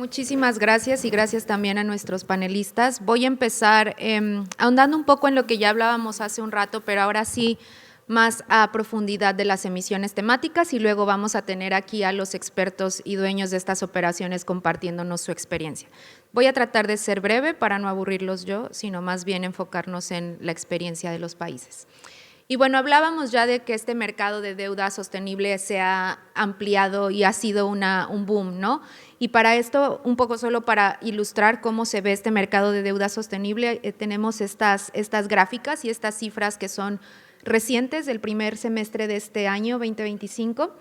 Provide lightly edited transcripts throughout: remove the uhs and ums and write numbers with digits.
Muchísimas gracias y gracias también a nuestros panelistas. Voy a empezar ahondando un poco en lo que ya hablábamos hace un rato, pero ahora sí más a profundidad de las emisiones temáticas y luego vamos a tener aquí a los expertos y dueños de estas operaciones compartiéndonos su experiencia. Voy a tratar de ser breve para no aburrirlos yo, sino más bien enfocarnos en la experiencia de los países. Y bueno, hablábamos ya de que este mercado de deuda sostenible se ha ampliado y ha sido un boom, ¿no? Y para esto, un poco solo para ilustrar cómo se ve este mercado de deuda sostenible, tenemos estas gráficas y estas cifras que son recientes del primer semestre de este año 2025,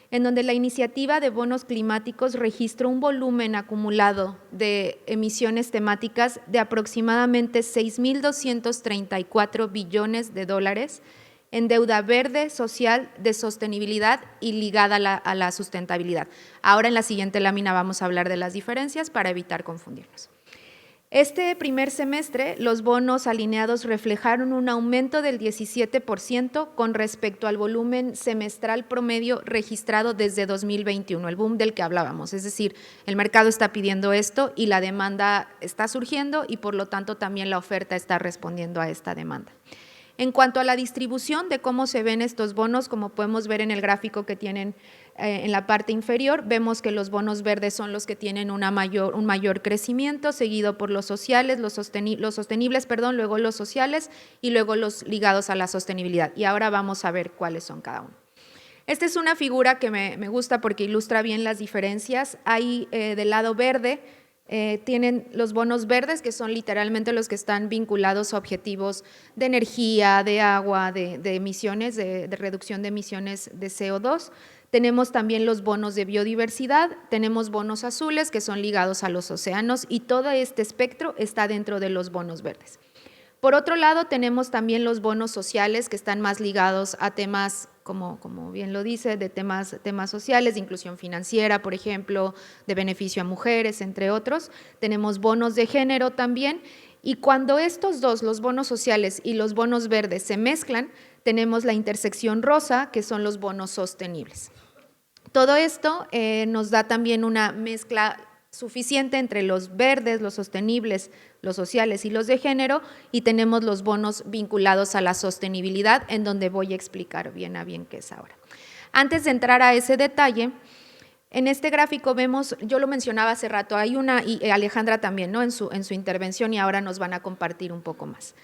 en donde la iniciativa de bonos climáticos registró un volumen acumulado de emisiones temáticas de aproximadamente 6.234 billones de dólares en deuda verde, social, de sostenibilidad y ligada a la sustentabilidad. Ahora en la siguiente lámina vamos a hablar de las diferencias para evitar confundirnos. Este primer semestre, los bonos alineados reflejaron un aumento del 17% con respecto al volumen semestral promedio registrado desde 2021, el boom del que hablábamos. Es decir, el mercado está pidiendo esto y la demanda está surgiendo y por lo tanto también la oferta está respondiendo a esta demanda. En cuanto a la distribución de cómo se ven estos bonos, como podemos ver en el gráfico que tienen en la parte inferior, vemos que los bonos verdes son los que tienen un mayor crecimiento, seguido por los sociales, los sostenibles, luego los sociales y luego los ligados a la sostenibilidad. Y ahora vamos a ver cuáles son cada uno. Esta es una figura que me gusta porque ilustra bien las diferencias. Hay del lado verde, tienen los bonos verdes, que son literalmente los que están vinculados a objetivos de energía, de agua, de emisiones, de reducción de emisiones de CO2. Tenemos también los bonos de biodiversidad, tenemos bonos azules que son ligados a los océanos y todo este espectro está dentro de los bonos verdes. Por otro lado, tenemos también los bonos sociales que están más ligados a temas, como bien lo dice, de temas sociales, de inclusión financiera, por ejemplo, de beneficio a mujeres, entre otros. Tenemos bonos de género también. Y cuando estos dos, los bonos sociales y los bonos verdes, se mezclan, tenemos la intersección rosa, que son los bonos sostenibles. Todo esto nos da también una mezcla suficiente entre los verdes, los sostenibles, los sociales y los de género, y tenemos los bonos vinculados a la sostenibilidad, en donde voy a explicar bien a bien qué es ahora. Antes de entrar a ese detalle, en este gráfico vemos, yo lo mencionaba hace rato, hay una, y Alejandra también, ¿no? en su intervención, y ahora nos van a compartir un poco más.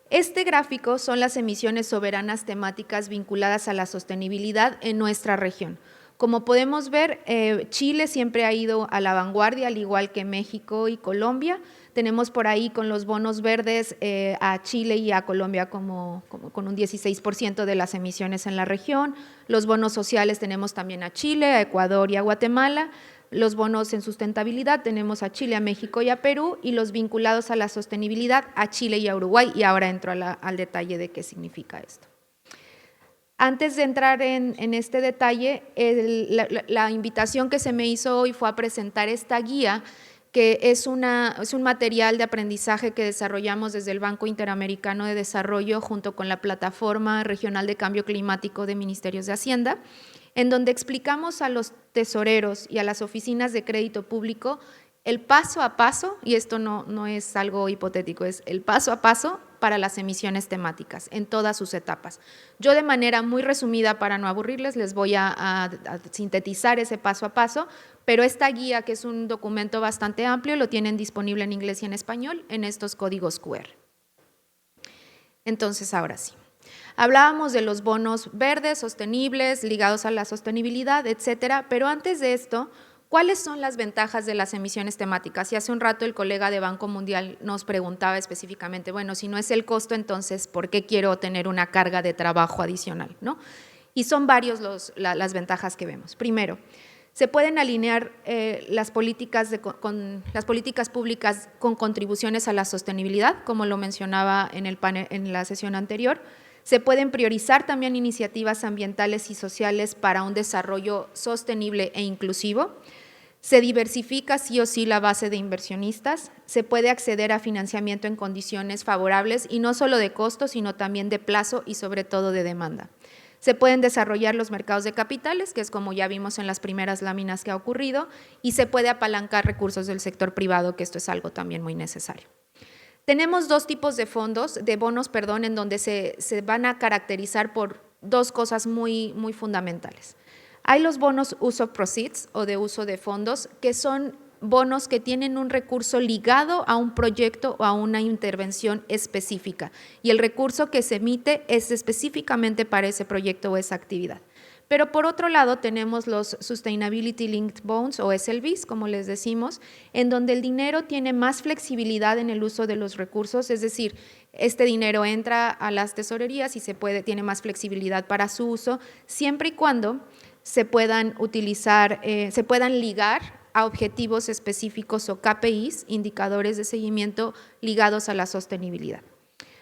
Este gráfico son las emisiones soberanas temáticas vinculadas a la sostenibilidad en nuestra región. Como podemos ver, Chile siempre ha ido a la vanguardia, al igual que México y Colombia. Tenemos por ahí con los bonos verdes a Chile y a Colombia con un 16% de las emisiones en la región. Los bonos sociales tenemos también a Chile, a Ecuador y a Guatemala. Los bonos en sustentabilidad tenemos a Chile, a México y a Perú, y los vinculados a la sostenibilidad a Chile y a Uruguay. Y ahora entro al detalle de qué significa esto. Antes de entrar en este detalle, la invitación que se me hizo hoy fue a presentar esta guía, que es un material de aprendizaje que desarrollamos desde el Banco Interamericano de Desarrollo junto con la Plataforma Regional de Cambio Climático de Ministerios de Hacienda, en donde explicamos a los tesoreros y a las oficinas de crédito público el paso a paso, y esto no es algo hipotético, es el paso a paso para las emisiones temáticas en todas sus etapas. Yo de manera muy resumida, para no aburrirles, les voy a sintetizar ese paso a paso, pero esta guía, que es un documento bastante amplio, lo tienen disponible en inglés y en español en estos códigos QR. Entonces, ahora sí. Hablábamos de los bonos verdes, sostenibles, ligados a la sostenibilidad, etcétera, pero antes de esto, ¿cuáles son las ventajas de las emisiones temáticas? Y hace un rato el colega de Banco Mundial nos preguntaba específicamente, bueno, si no es el costo, entonces, ¿por qué quiero tener una carga de trabajo adicional, ¿no? Y son varios las ventajas que vemos. Primero, se pueden alinear las políticas públicas con contribuciones a la sostenibilidad, como lo mencionaba en la sesión anterior. Se pueden priorizar también iniciativas ambientales y sociales para un desarrollo sostenible e inclusivo. Se diversifica sí o sí la base de inversionistas, se puede acceder a financiamiento en condiciones favorables y no solo de costo, sino también de plazo y sobre todo de demanda. Se pueden desarrollar los mercados de capitales, que es como ya vimos en las primeras láminas que ha ocurrido, y se puede apalancar recursos del sector privado, que esto es algo también muy necesario. Tenemos dos tipos de bonos, en donde se van a caracterizar por dos cosas muy fundamentales. Hay los bonos use of proceeds o de uso de fondos, que son bonos que tienen un recurso ligado a un proyecto o a una intervención específica, y el recurso que se emite es específicamente para ese proyecto o esa actividad. Pero por otro lado tenemos los Sustainability Linked Bonds o SLBs, como les decimos, en donde el dinero tiene más flexibilidad en el uso de los recursos, es decir, este dinero entra a las tesorerías y tiene más flexibilidad para su uso, siempre y cuando se puedan utilizar, se puedan ligar a objetivos específicos o KPIs, indicadores de seguimiento ligados a la sostenibilidad.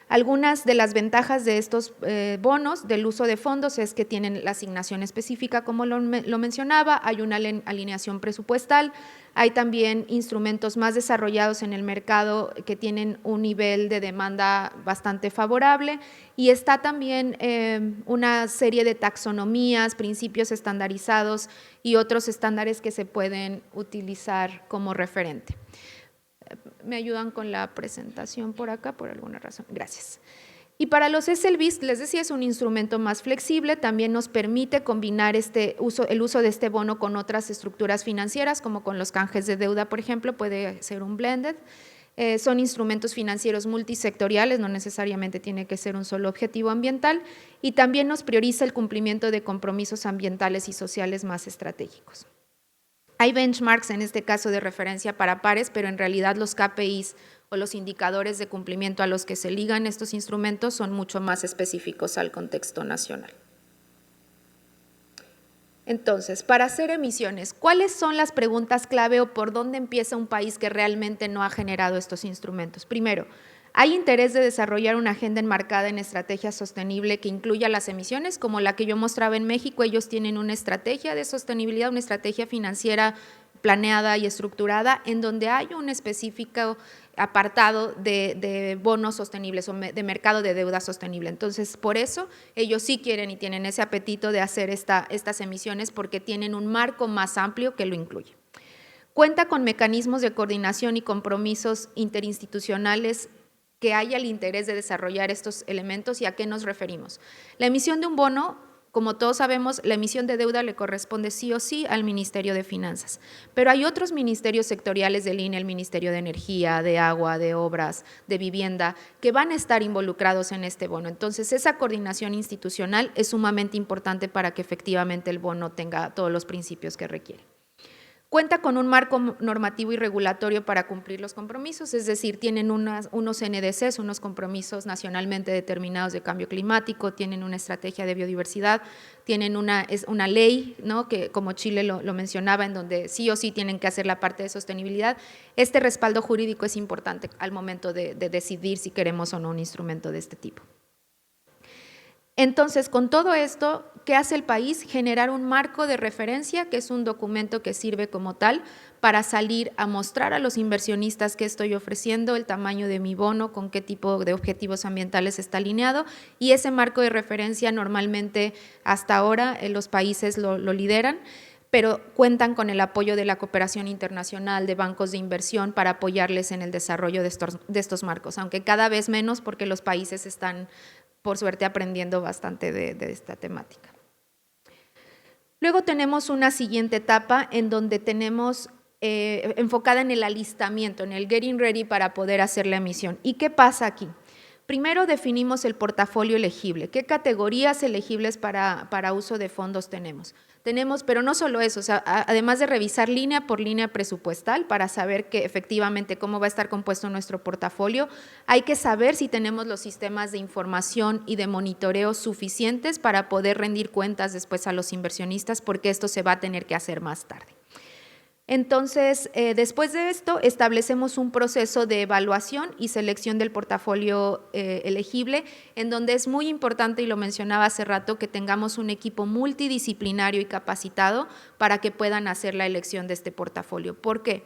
Algunas de las ventajas de estos bonos del uso de fondos es que tienen la asignación específica, como lo mencionaba, hay una alineación presupuestal, hay también instrumentos más desarrollados en el mercado que tienen un nivel de demanda bastante favorable, y está también una serie de taxonomías, principios estandarizados y otros estándares que se pueden utilizar como referente. Me ayudan con la presentación por acá, por alguna razón. Gracias. Y para los SLBs, les decía, es un instrumento más flexible, también nos permite combinar el uso de este bono con otras estructuras financieras, como con los canjes de deuda, por ejemplo, puede ser un blended. Son instrumentos financieros multisectoriales, no necesariamente tiene que ser un solo objetivo ambiental, y también nos prioriza el cumplimiento de compromisos ambientales y sociales más estratégicos. Hay benchmarks en este caso de referencia para pares, pero en realidad los KPIs o los indicadores de cumplimiento a los que se ligan estos instrumentos son mucho más específicos al contexto nacional. Entonces, para hacer emisiones, ¿cuáles son las preguntas clave o por dónde empieza un país que realmente no ha generado estos instrumentos? Primero, ¿hay interés de desarrollar una agenda enmarcada en estrategia sostenible que incluya las emisiones? Como la que yo mostraba en México, ellos tienen una estrategia de sostenibilidad, una estrategia financiera planeada y estructurada, en donde hay un específico apartado de bonos sostenibles o de mercado de deuda sostenible. Entonces, por eso ellos sí quieren y tienen ese apetito de hacer estas emisiones, porque tienen un marco más amplio que lo incluye. Cuenta con mecanismos de coordinación y compromisos interinstitucionales que haya el interés de desarrollar estos elementos. ¿Y a qué nos referimos? La emisión de un bono, como todos sabemos, la emisión de deuda le corresponde sí o sí al Ministerio de Finanzas, pero hay otros ministerios sectoriales del INE, el Ministerio de Energía, de Agua, de Obras, de Vivienda, que van a estar involucrados en este bono. Entonces, esa coordinación institucional es sumamente importante para que efectivamente el bono tenga todos los principios que requiere. Cuenta con un marco normativo y regulatorio para cumplir los compromisos, es decir, tienen unos NDCs, unos compromisos nacionalmente determinados de cambio climático, tienen una estrategia de biodiversidad, tienen una ley, ¿no?, que como Chile lo mencionaba, en donde sí o sí tienen que hacer la parte de sostenibilidad. Este respaldo jurídico es importante al momento de decidir si queremos o no un instrumento de este tipo. Entonces, con todo esto, ¿qué hace el país? Generar un marco de referencia, que es un documento que sirve como tal para salir a mostrar a los inversionistas qué estoy ofreciendo, el tamaño de mi bono, con qué tipo de objetivos ambientales está alineado, y ese marco de referencia normalmente hasta ahora los países lo lideran, pero cuentan con el apoyo de la cooperación internacional, de bancos de inversión para apoyarles en el desarrollo de estos marcos, aunque cada vez menos porque los países están, por suerte, aprendiendo bastante de esta temática. Luego tenemos una siguiente etapa en donde tenemos enfocada en el alistamiento, en el getting ready para poder hacer la emisión. ¿Y qué pasa aquí? Primero definimos el portafolio elegible. ¿Qué categorías elegibles para uso de fondos tenemos? Pero no solo eso, o sea, además de revisar línea por línea presupuestal para saber que efectivamente cómo va a estar compuesto nuestro portafolio, hay que saber si tenemos los sistemas de información y de monitoreo suficientes para poder rendir cuentas después a los inversionistas, porque esto se va a tener que hacer más tarde. Entonces, después de esto, establecemos un proceso de evaluación y selección del portafolio elegible, en donde es muy importante, y lo mencionaba hace rato, que tengamos un equipo multidisciplinario y capacitado para que puedan hacer la elección de este portafolio. ¿Por qué?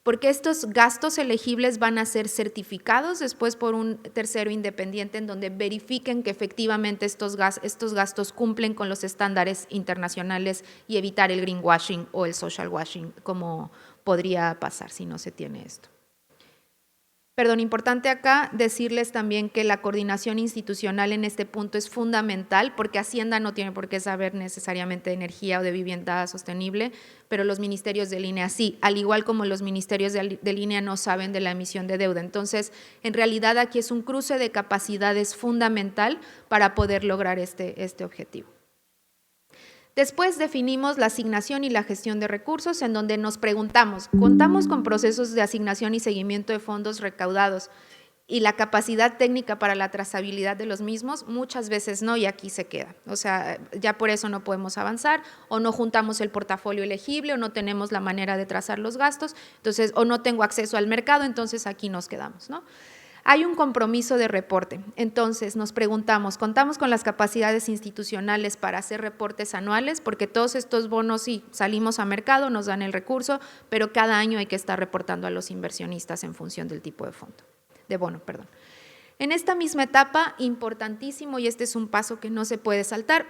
porque estos gastos elegibles van a ser certificados después por un tercero independiente en donde verifiquen que efectivamente estos gastos cumplen con los estándares internacionales y evitar el greenwashing o el social washing, como podría pasar si no se tiene esto. Perdón, importante acá decirles también que la coordinación institucional en este punto es fundamental, porque Hacienda no tiene por qué saber necesariamente de energía o de vivienda sostenible, pero los ministerios de línea sí, al igual como los ministerios de línea no saben de la emisión de deuda. Entonces, en realidad aquí es un cruce de capacidades fundamental para poder lograr este objetivo. Después definimos la asignación y la gestión de recursos, en donde nos preguntamos, ¿contamos con procesos de asignación y seguimiento de fondos recaudados y la capacidad técnica para la trazabilidad de los mismos? Muchas veces no, y aquí se queda. O sea, ya por eso no podemos avanzar, o no juntamos el portafolio elegible, o no tenemos la manera de trazar los gastos, entonces, o no tengo acceso al mercado, entonces aquí nos quedamos, ¿no? Hay un compromiso de reporte, entonces nos preguntamos, ¿contamos con las capacidades institucionales para hacer reportes anuales? Porque todos estos bonos, sí, salimos a mercado, nos dan el recurso, pero cada año hay que estar reportando a los inversionistas en función del tipo de bono. En esta misma etapa, importantísimo, y este es un paso que no se puede saltar,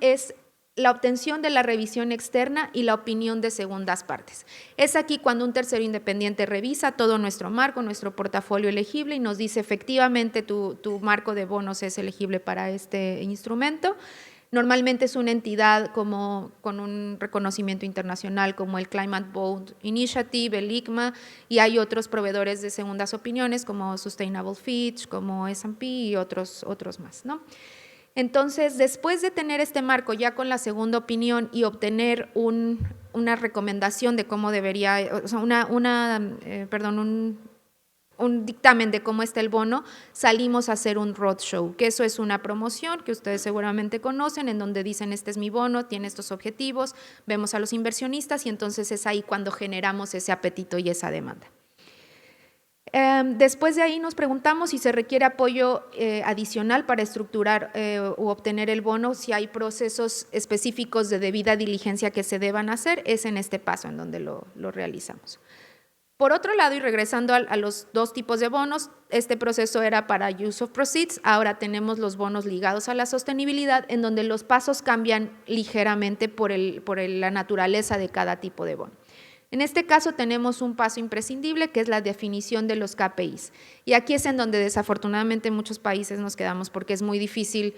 es la obtención de la revisión externa y la opinión de segundas partes. Es aquí cuando un tercero independiente revisa todo nuestro marco, nuestro portafolio elegible y nos dice efectivamente tu marco de bonos es elegible para este instrumento. Normalmente es una entidad con un reconocimiento internacional como el Climate Bond Initiative, el ICMA, y hay otros proveedores de segundas opiniones como Sustainable Fitch, como S&P y otros más, ¿no? Entonces, después de tener este marco ya con la segunda opinión y obtener una recomendación de cómo debería, o sea, un dictamen de cómo está el bono, salimos a hacer un roadshow, que eso es una promoción que ustedes seguramente conocen, en donde dicen, este es mi bono, tiene estos objetivos, vemos a los inversionistas y entonces es ahí cuando generamos ese apetito y esa demanda. Después de ahí nos preguntamos si se requiere apoyo adicional para estructurar u obtener el bono, si hay procesos específicos de debida diligencia que se deban hacer, es en este paso en donde lo realizamos. Por otro lado, y regresando a los dos tipos de bonos, este proceso era para use of proceeds, ahora tenemos los bonos ligados a la sostenibilidad, en donde los pasos cambian ligeramente por la naturaleza de cada tipo de bono. En este caso tenemos un paso imprescindible que es la definición de los KPIs, y aquí es en donde desafortunadamente en muchos países nos quedamos porque es muy difícil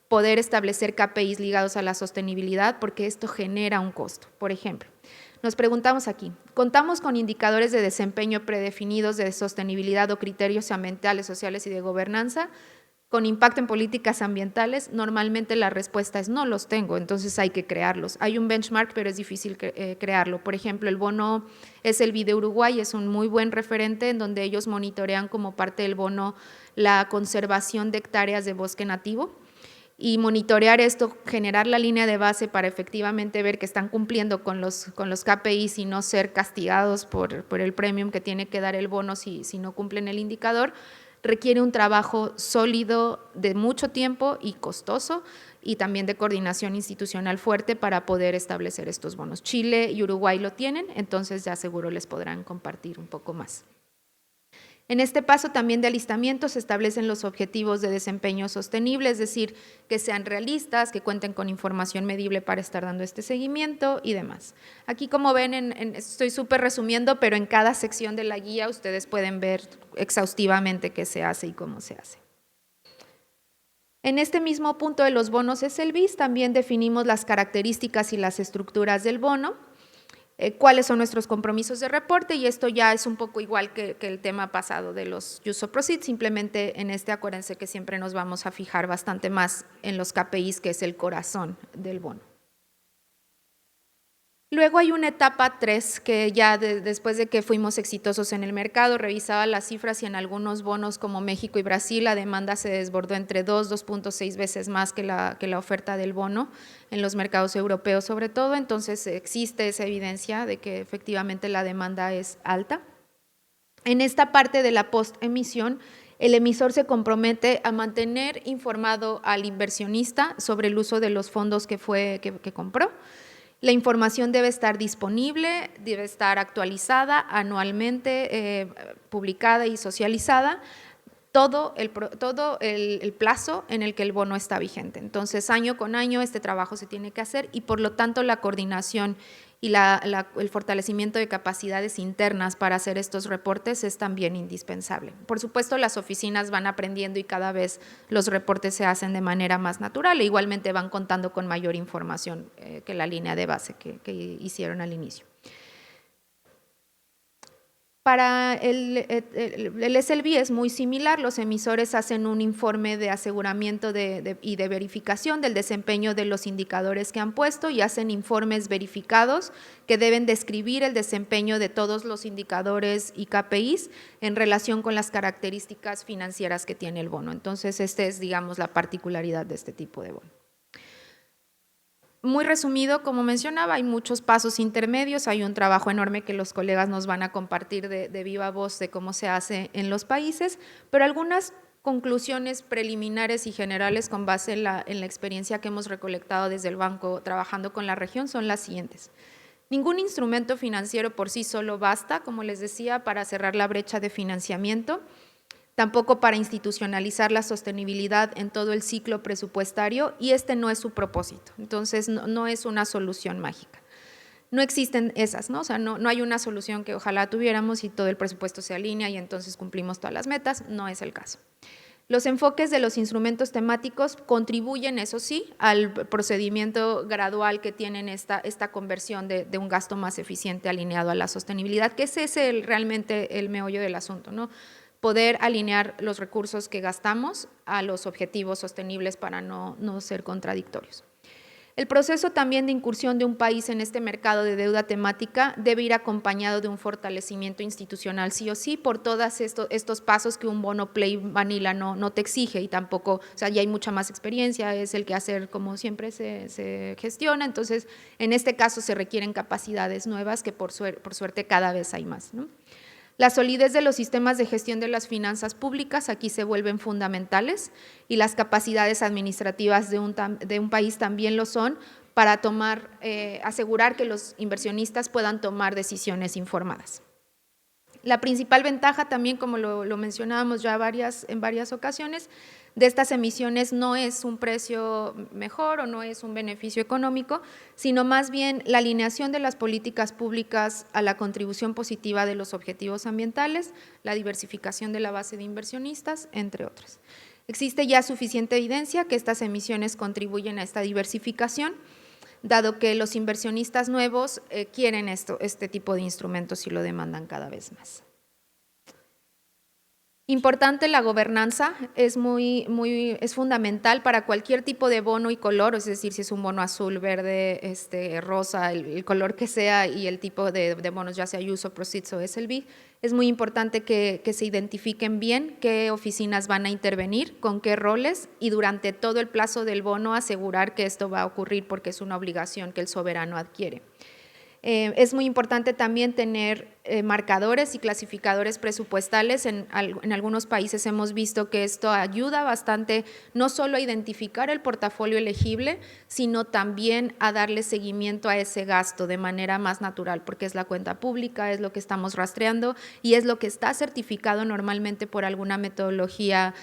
poder establecer KPIs ligados a la sostenibilidad porque esto genera un costo. Por ejemplo, nos preguntamos aquí, ¿contamos con indicadores de desempeño predefinidos de sostenibilidad o criterios ambientales, sociales y de gobernanza con impacto en políticas ambientales? Normalmente la respuesta es no los tengo, entonces hay que crearlos. Hay un benchmark, pero es difícil crearlo. Por ejemplo, el bono SLB de Uruguay es un muy buen referente en donde ellos monitorean como parte del bono la conservación de hectáreas de bosque nativo, y monitorear esto, generar la línea de base para efectivamente ver que están cumpliendo con los KPIs y no ser castigados por el premium que tiene que dar el bono si no cumplen el indicador, requiere un trabajo sólido de mucho tiempo y costoso, y también de coordinación institucional fuerte para poder establecer estos bonos. Chile y Uruguay lo tienen, entonces ya seguro les podrán compartir un poco más. En este paso también de alistamiento se establecen los objetivos de desempeño sostenible, es decir, que sean realistas, que cuenten con información medible para estar dando este seguimiento y demás. Aquí, como ven, estoy súper resumiendo, pero en cada sección de la guía ustedes pueden ver exhaustivamente qué se hace y cómo se hace. En este mismo punto de los bonos SLBs también definimos las características y las estructuras del bono, cuáles son nuestros compromisos de reporte, y esto ya es un poco igual que el tema pasado de los use of proceeds, simplemente en acuérdense que siempre nos vamos a fijar bastante más en los KPIs, que es el corazón del bono. Luego hay una etapa 3 que ya después de que fuimos exitosos en el mercado, revisaba las cifras y en algunos bonos como México y Brasil la demanda se desbordó entre 2.6 veces más que la oferta del bono en los mercados europeos sobre todo, entonces existe esa evidencia de que efectivamente la demanda es alta. En esta parte de la post-emisión, el emisor se compromete a mantener informado al inversionista sobre el uso de los fondos que compró, La información debe estar disponible, debe estar actualizada anualmente, publicada y socializada, todo el plazo en el que el bono está vigente. Entonces, año con año este trabajo se tiene que hacer y por lo tanto la coordinación y el fortalecimiento de capacidades internas para hacer estos reportes es también indispensable. Por supuesto, las oficinas van aprendiendo y cada vez los reportes se hacen de manera más natural e igualmente van contando con mayor información que la línea de base que hicieron al inicio. Para el SLB es muy similar, los emisores hacen un informe de aseguramiento y de verificación del desempeño de los indicadores que han puesto y hacen informes verificados que deben describir el desempeño de todos los indicadores y KPIs en relación con las características financieras que tiene el bono. Entonces, esta es, digamos, la particularidad de este tipo de bono. Muy resumido, como mencionaba, hay muchos pasos intermedios, hay un trabajo enorme que los colegas nos van a compartir de viva voz de cómo se hace en los países, pero algunas conclusiones preliminares y generales con base en la experiencia que hemos recolectado desde el banco trabajando con la región son las siguientes. Ningún instrumento financiero por sí solo basta, como les decía, para cerrar la brecha de financiamiento, tampoco para institucionalizar la sostenibilidad en todo el ciclo presupuestario y este no es su propósito. Entonces, no es una solución mágica. No existen esas, ¿no? O sea, no hay una solución que ojalá tuviéramos y todo el presupuesto se alinea y entonces cumplimos todas las metas. No es el caso. Los enfoques de los instrumentos temáticos contribuyen, eso sí, al procedimiento gradual que tienen esta conversión de un gasto más eficiente alineado a la sostenibilidad, que ese es realmente el meollo del asunto, ¿no? Poder alinear los recursos que gastamos a los objetivos sostenibles para no ser contradictorios. El proceso también de incursión de un país en este mercado de deuda temática debe ir acompañado de un fortalecimiento institucional sí o sí por todos estos pasos que un bono play vanilla no te exige y tampoco, o sea, ya hay mucha más experiencia, es el que hacer como siempre se gestiona, entonces en este caso se requieren capacidades nuevas que por suerte cada vez hay más, ¿no? La solidez de los sistemas de gestión de las finanzas públicas aquí se vuelven fundamentales y las capacidades administrativas de un país también lo son para asegurar que los inversionistas puedan tomar decisiones informadas. La principal ventaja también, como lo mencionábamos ya en varias ocasiones, de estas emisiones no es un precio mejor o no es un beneficio económico, sino más bien la alineación de las políticas públicas a la contribución positiva de los objetivos ambientales, la diversificación de la base de inversionistas, entre otras. Existe ya suficiente evidencia que estas emisiones contribuyen a esta diversificación, dado que los inversionistas nuevos quieren este tipo de instrumentos y lo demandan cada vez más. Importante la gobernanza, es fundamental para cualquier tipo de bono y color, es decir, si es un bono azul, verde, rosa, el color que sea y el tipo de bonos, ya sea USO, Proceeds o SLB, es muy importante que se identifiquen bien qué oficinas van a intervenir, con qué roles y durante todo el plazo del bono asegurar que esto va a ocurrir porque es una obligación que el soberano adquiere. Es muy importante también tener marcadores y clasificadores presupuestales. En algunos países hemos visto que esto ayuda bastante no solo a identificar el portafolio elegible, sino también a darle seguimiento a ese gasto de manera más natural, porque es la cuenta pública, es lo que estamos rastreando y es lo que está certificado normalmente por alguna metodología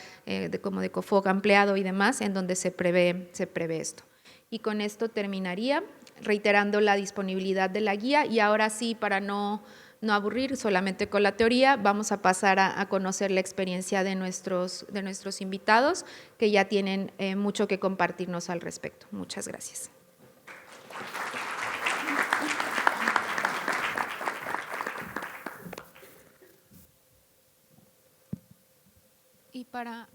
como de COFOG ampliado y demás, en donde se prevé esto. Y con esto terminaría, reiterando la disponibilidad de la guía y ahora sí, para no aburrir solamente con la teoría, vamos a pasar a conocer la experiencia de nuestros invitados que ya tienen mucho que compartirnos al respecto. Muchas gracias. Y para...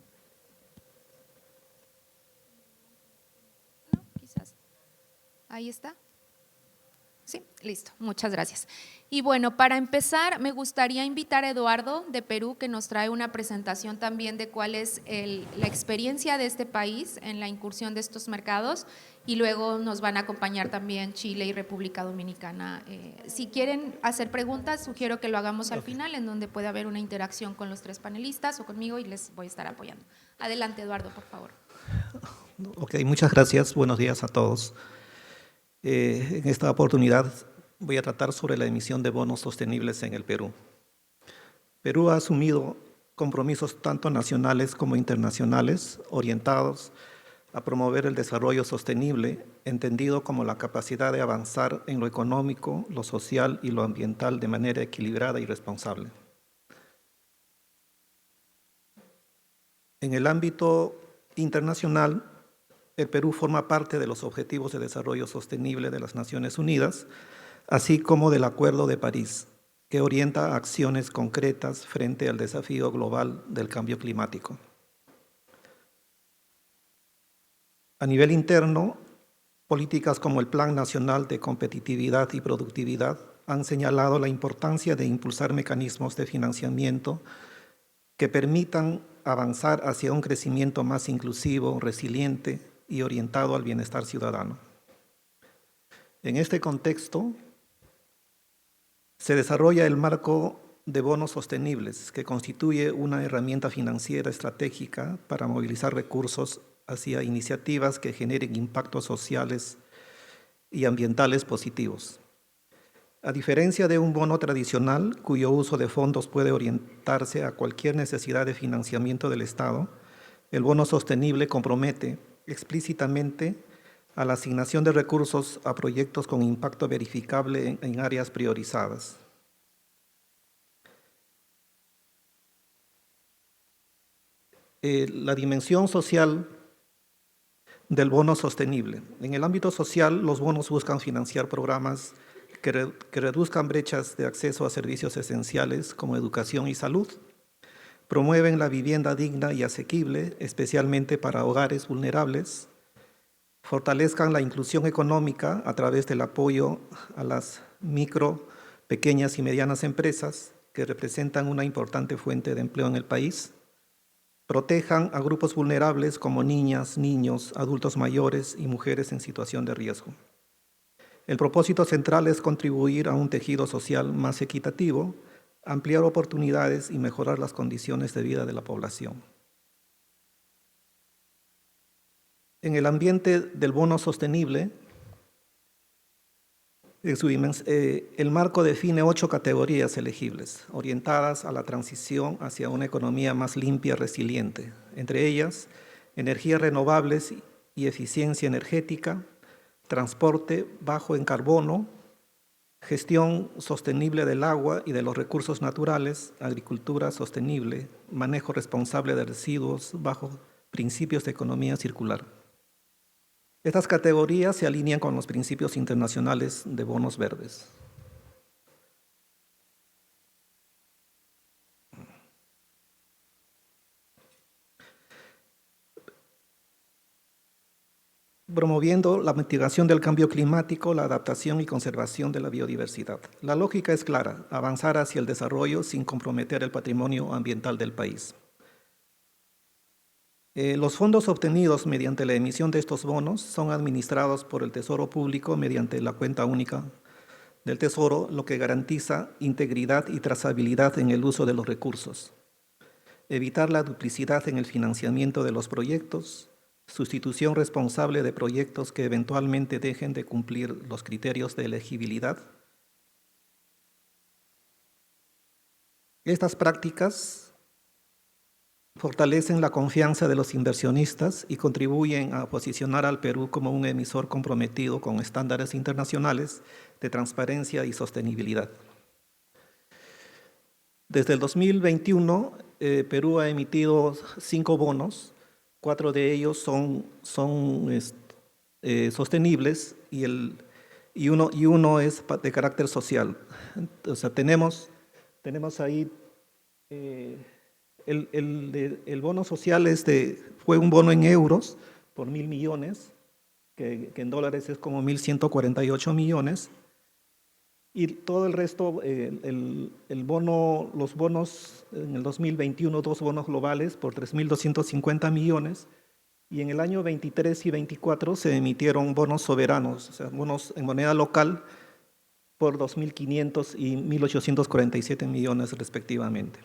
No, quizás. Ahí está. Sí, listo, muchas gracias. Y bueno, para empezar, me gustaría invitar a Eduardo de Perú, que nos trae una presentación también de cuál es la experiencia de este país en la incursión de estos mercados y luego nos van a acompañar también Chile y República Dominicana. Si quieren hacer preguntas, sugiero que lo hagamos al final, en donde puede haber una interacción con los tres panelistas o conmigo y les voy a estar apoyando. Adelante, Eduardo, por favor. Ok, muchas gracias. Buenos días a todos. En esta oportunidad voy a tratar sobre la emisión de bonos sostenibles en el Perú. Perú ha asumido compromisos tanto nacionales como internacionales orientados a promover el desarrollo sostenible, entendido como la capacidad de avanzar en lo económico, lo social y lo ambiental de manera equilibrada y responsable. En el ámbito internacional, el Perú forma parte de los Objetivos de Desarrollo Sostenible de las Naciones Unidas, así como del Acuerdo de París, que orienta acciones concretas frente al desafío global del cambio climático. A nivel interno, políticas como el Plan Nacional de Competitividad y Productividad han señalado la importancia de impulsar mecanismos de financiamiento que permitan avanzar hacia un crecimiento más inclusivo, resiliente y orientado al bienestar ciudadano. En este contexto, se desarrolla el marco de bonos sostenibles, que constituye una herramienta financiera estratégica para movilizar recursos hacia iniciativas que generen impactos sociales y ambientales positivos. A diferencia de un bono tradicional, cuyo uso de fondos puede orientarse a cualquier necesidad de financiamiento del Estado, el bono sostenible compromete explícitamente a la asignación de recursos a proyectos con impacto verificable en áreas priorizadas. La dimensión social del bono sostenible. En el ámbito social, los bonos buscan financiar programas que reduzcan brechas de acceso a servicios esenciales como educación y salud, promueven la vivienda digna y asequible, especialmente para hogares vulnerables, fortalezcan la inclusión económica a través del apoyo a las micro, pequeñas y medianas empresas, que representan una importante fuente de empleo en el país, protejan a grupos vulnerables como niñas, niños, adultos mayores y mujeres en situación de riesgo. El propósito central es contribuir a un tejido social más equitativo, ampliar oportunidades y mejorar las condiciones de vida de la población. En el ambiente del bono sostenible, el marco define 8 categorías elegibles, orientadas a la transición hacia una economía más limpia y resiliente, entre ellas energías renovables y eficiencia energética, transporte bajo en carbono, gestión sostenible del agua y de los recursos naturales, agricultura sostenible, manejo responsable de residuos bajo principios de economía circular. Estas categorías se alinean con los principios internacionales de bonos verdes. Promoviendo la mitigación del cambio climático, la adaptación y conservación de la biodiversidad. La lógica es clara: avanzar hacia el desarrollo sin comprometer el patrimonio ambiental del país. Los fondos obtenidos mediante la emisión de estos bonos son administrados por el Tesoro Público mediante la cuenta única del Tesoro, lo que garantiza integridad y trazabilidad en el uso de los recursos, evitar la duplicidad en el financiamiento de los proyectos, sustitución responsable de proyectos que eventualmente dejen de cumplir los criterios de elegibilidad. Estas prácticas fortalecen la confianza de los inversionistas y contribuyen a posicionar al Perú como un emisor comprometido con estándares internacionales de transparencia y sostenibilidad. Desde el 2021, Perú ha emitido 5 bonos, 4 de ellos son sostenibles y uno es de carácter social. O sea, tenemos ahí el bono social fue un bono en euros por 1.000 millones, que en dólares es como 1.148 millones. Y todo el resto, los bonos en el 2021, 2 bonos globales por 3.250 millones. Y en el año 23 y 24 se emitieron bonos soberanos, o sea, bonos en moneda local por 2.500 y 1.847 millones respectivamente.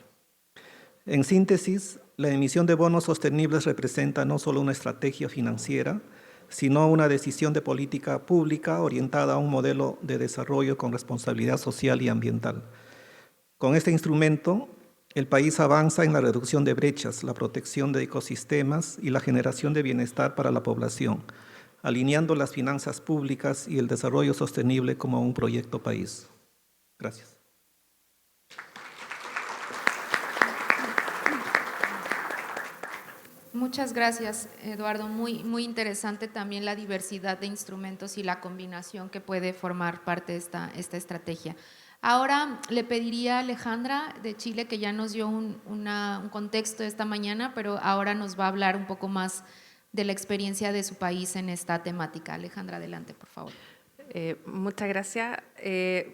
En síntesis, la emisión de bonos sostenibles representa no solo una estrategia financiera, sino una decisión de política pública orientada a un modelo de desarrollo con responsabilidad social y ambiental. Con este instrumento, el país avanza en la reducción de brechas, la protección de ecosistemas y la generación de bienestar para la población, alineando las finanzas públicas y el desarrollo sostenible como un proyecto país. Gracias. Muchas gracias, Eduardo. Muy interesante también la diversidad de instrumentos y la combinación que puede formar parte de esta estrategia. Ahora le pediría a Alejandra de Chile, que ya nos dio un contexto esta mañana, pero ahora nos va a hablar un poco más de la experiencia de su país en esta temática. Alejandra, adelante, por favor. Muchas gracias.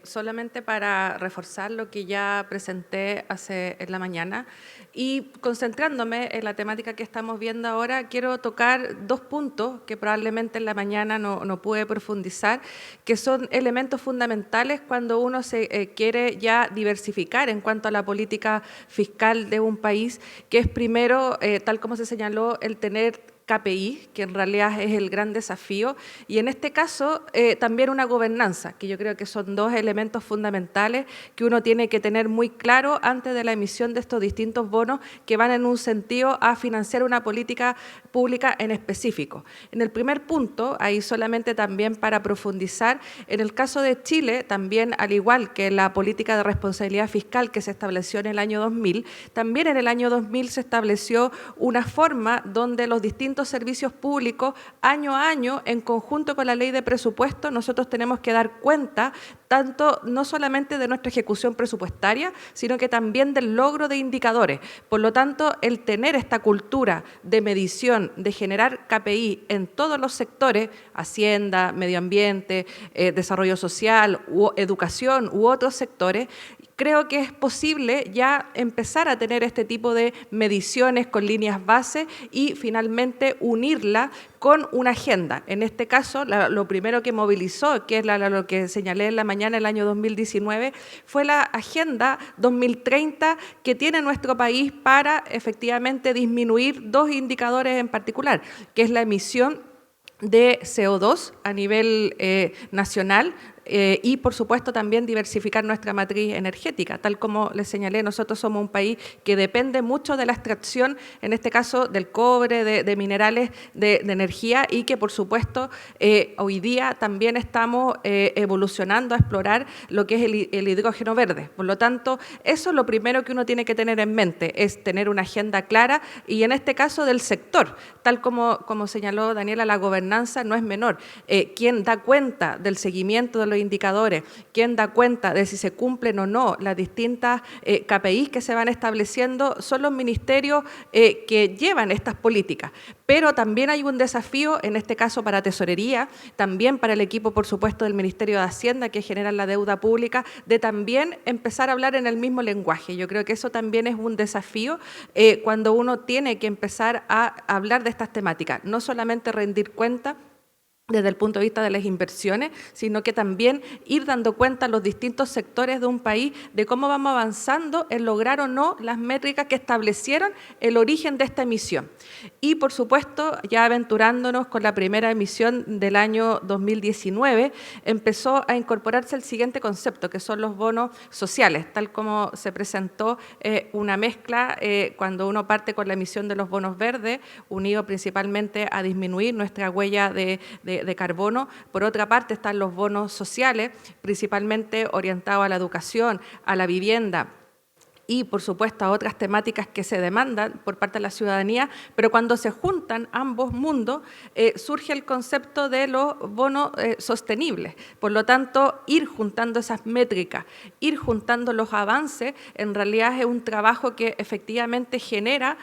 Solamente para reforzar lo que ya presenté en la mañana y concentrándome en la temática que estamos viendo ahora, quiero tocar dos puntos que probablemente en la mañana no pude profundizar, que son elementos fundamentales cuando uno se quiere ya diversificar en cuanto a la política fiscal de un país, que es primero, tal como se señaló, el tener KPI, que en realidad es el gran desafío, y en este caso también una gobernanza, que yo creo que son dos elementos fundamentales que uno tiene que tener muy claro antes de la emisión de estos distintos bonos que van en un sentido a financiar una política pública en específico. En el primer punto, ahí solamente también para profundizar, en el caso de Chile, también al igual que la política de responsabilidad fiscal que se estableció en el año 2000, también en el año 2000 se estableció una forma donde los distintos servicios públicos, año a año, en conjunto con la ley de presupuesto, nosotros tenemos que dar cuenta tanto no solamente de nuestra ejecución presupuestaria, sino que también del logro de indicadores. Por lo tanto, el tener esta cultura de medición, de generar KPI en todos los sectores, Hacienda, medio ambiente, desarrollo social, educación u otros sectores, creo que es posible ya empezar a tener este tipo de mediciones con líneas base y finalmente unirla con una agenda. En este caso, lo primero que movilizó, que es lo que señalé en la mañana el año 2019, fue la Agenda 2030 que tiene nuestro país para efectivamente disminuir dos indicadores en particular, que es la emisión de CO2 a nivel nacional, y, por supuesto, también diversificar nuestra matriz energética. Tal como les señalé, nosotros somos un país que depende mucho de la extracción, en este caso del cobre, de minerales de energía, y que, por supuesto, hoy día también estamos evolucionando a explorar lo que es el hidrógeno verde. Por lo tanto, eso es lo primero que uno tiene que tener en mente, es tener una agenda clara y, en este caso, del sector. Tal como señaló Daniela, la gobernanza no es menor. Quien da cuenta del seguimiento de los indicadores, quien da cuenta de si se cumplen o no las distintas KPIs que se van estableciendo, son los ministerios que llevan estas políticas. Pero también hay un desafío, en este caso para Tesorería, también para el equipo, por supuesto, del Ministerio de Hacienda, que generan la deuda pública, de también empezar a hablar en el mismo lenguaje. Yo creo que eso también es un desafío cuando uno tiene que empezar a hablar de estas temáticas, no solamente rendir cuenta desde el punto de vista de las inversiones, sino que también ir dando cuenta a los distintos sectores de un país de cómo vamos avanzando en lograr o no las métricas que establecieron el origen de esta emisión. Y, por supuesto, ya aventurándonos con la primera emisión del año 2019, empezó a incorporarse el siguiente concepto, que son los bonos sociales, tal como se presentó una mezcla cuando uno parte con la emisión de los bonos verdes, unido principalmente a disminuir nuestra huella de carbono. Por otra parte están los bonos sociales, principalmente orientados a la educación, a la vivienda y, por supuesto, a otras temáticas que se demandan por parte de la ciudadanía, pero cuando se juntan ambos mundos, surge el concepto de los bonos sostenibles. Por lo tanto, ir juntando esas métricas, ir juntando los avances, en realidad es un trabajo que efectivamente genera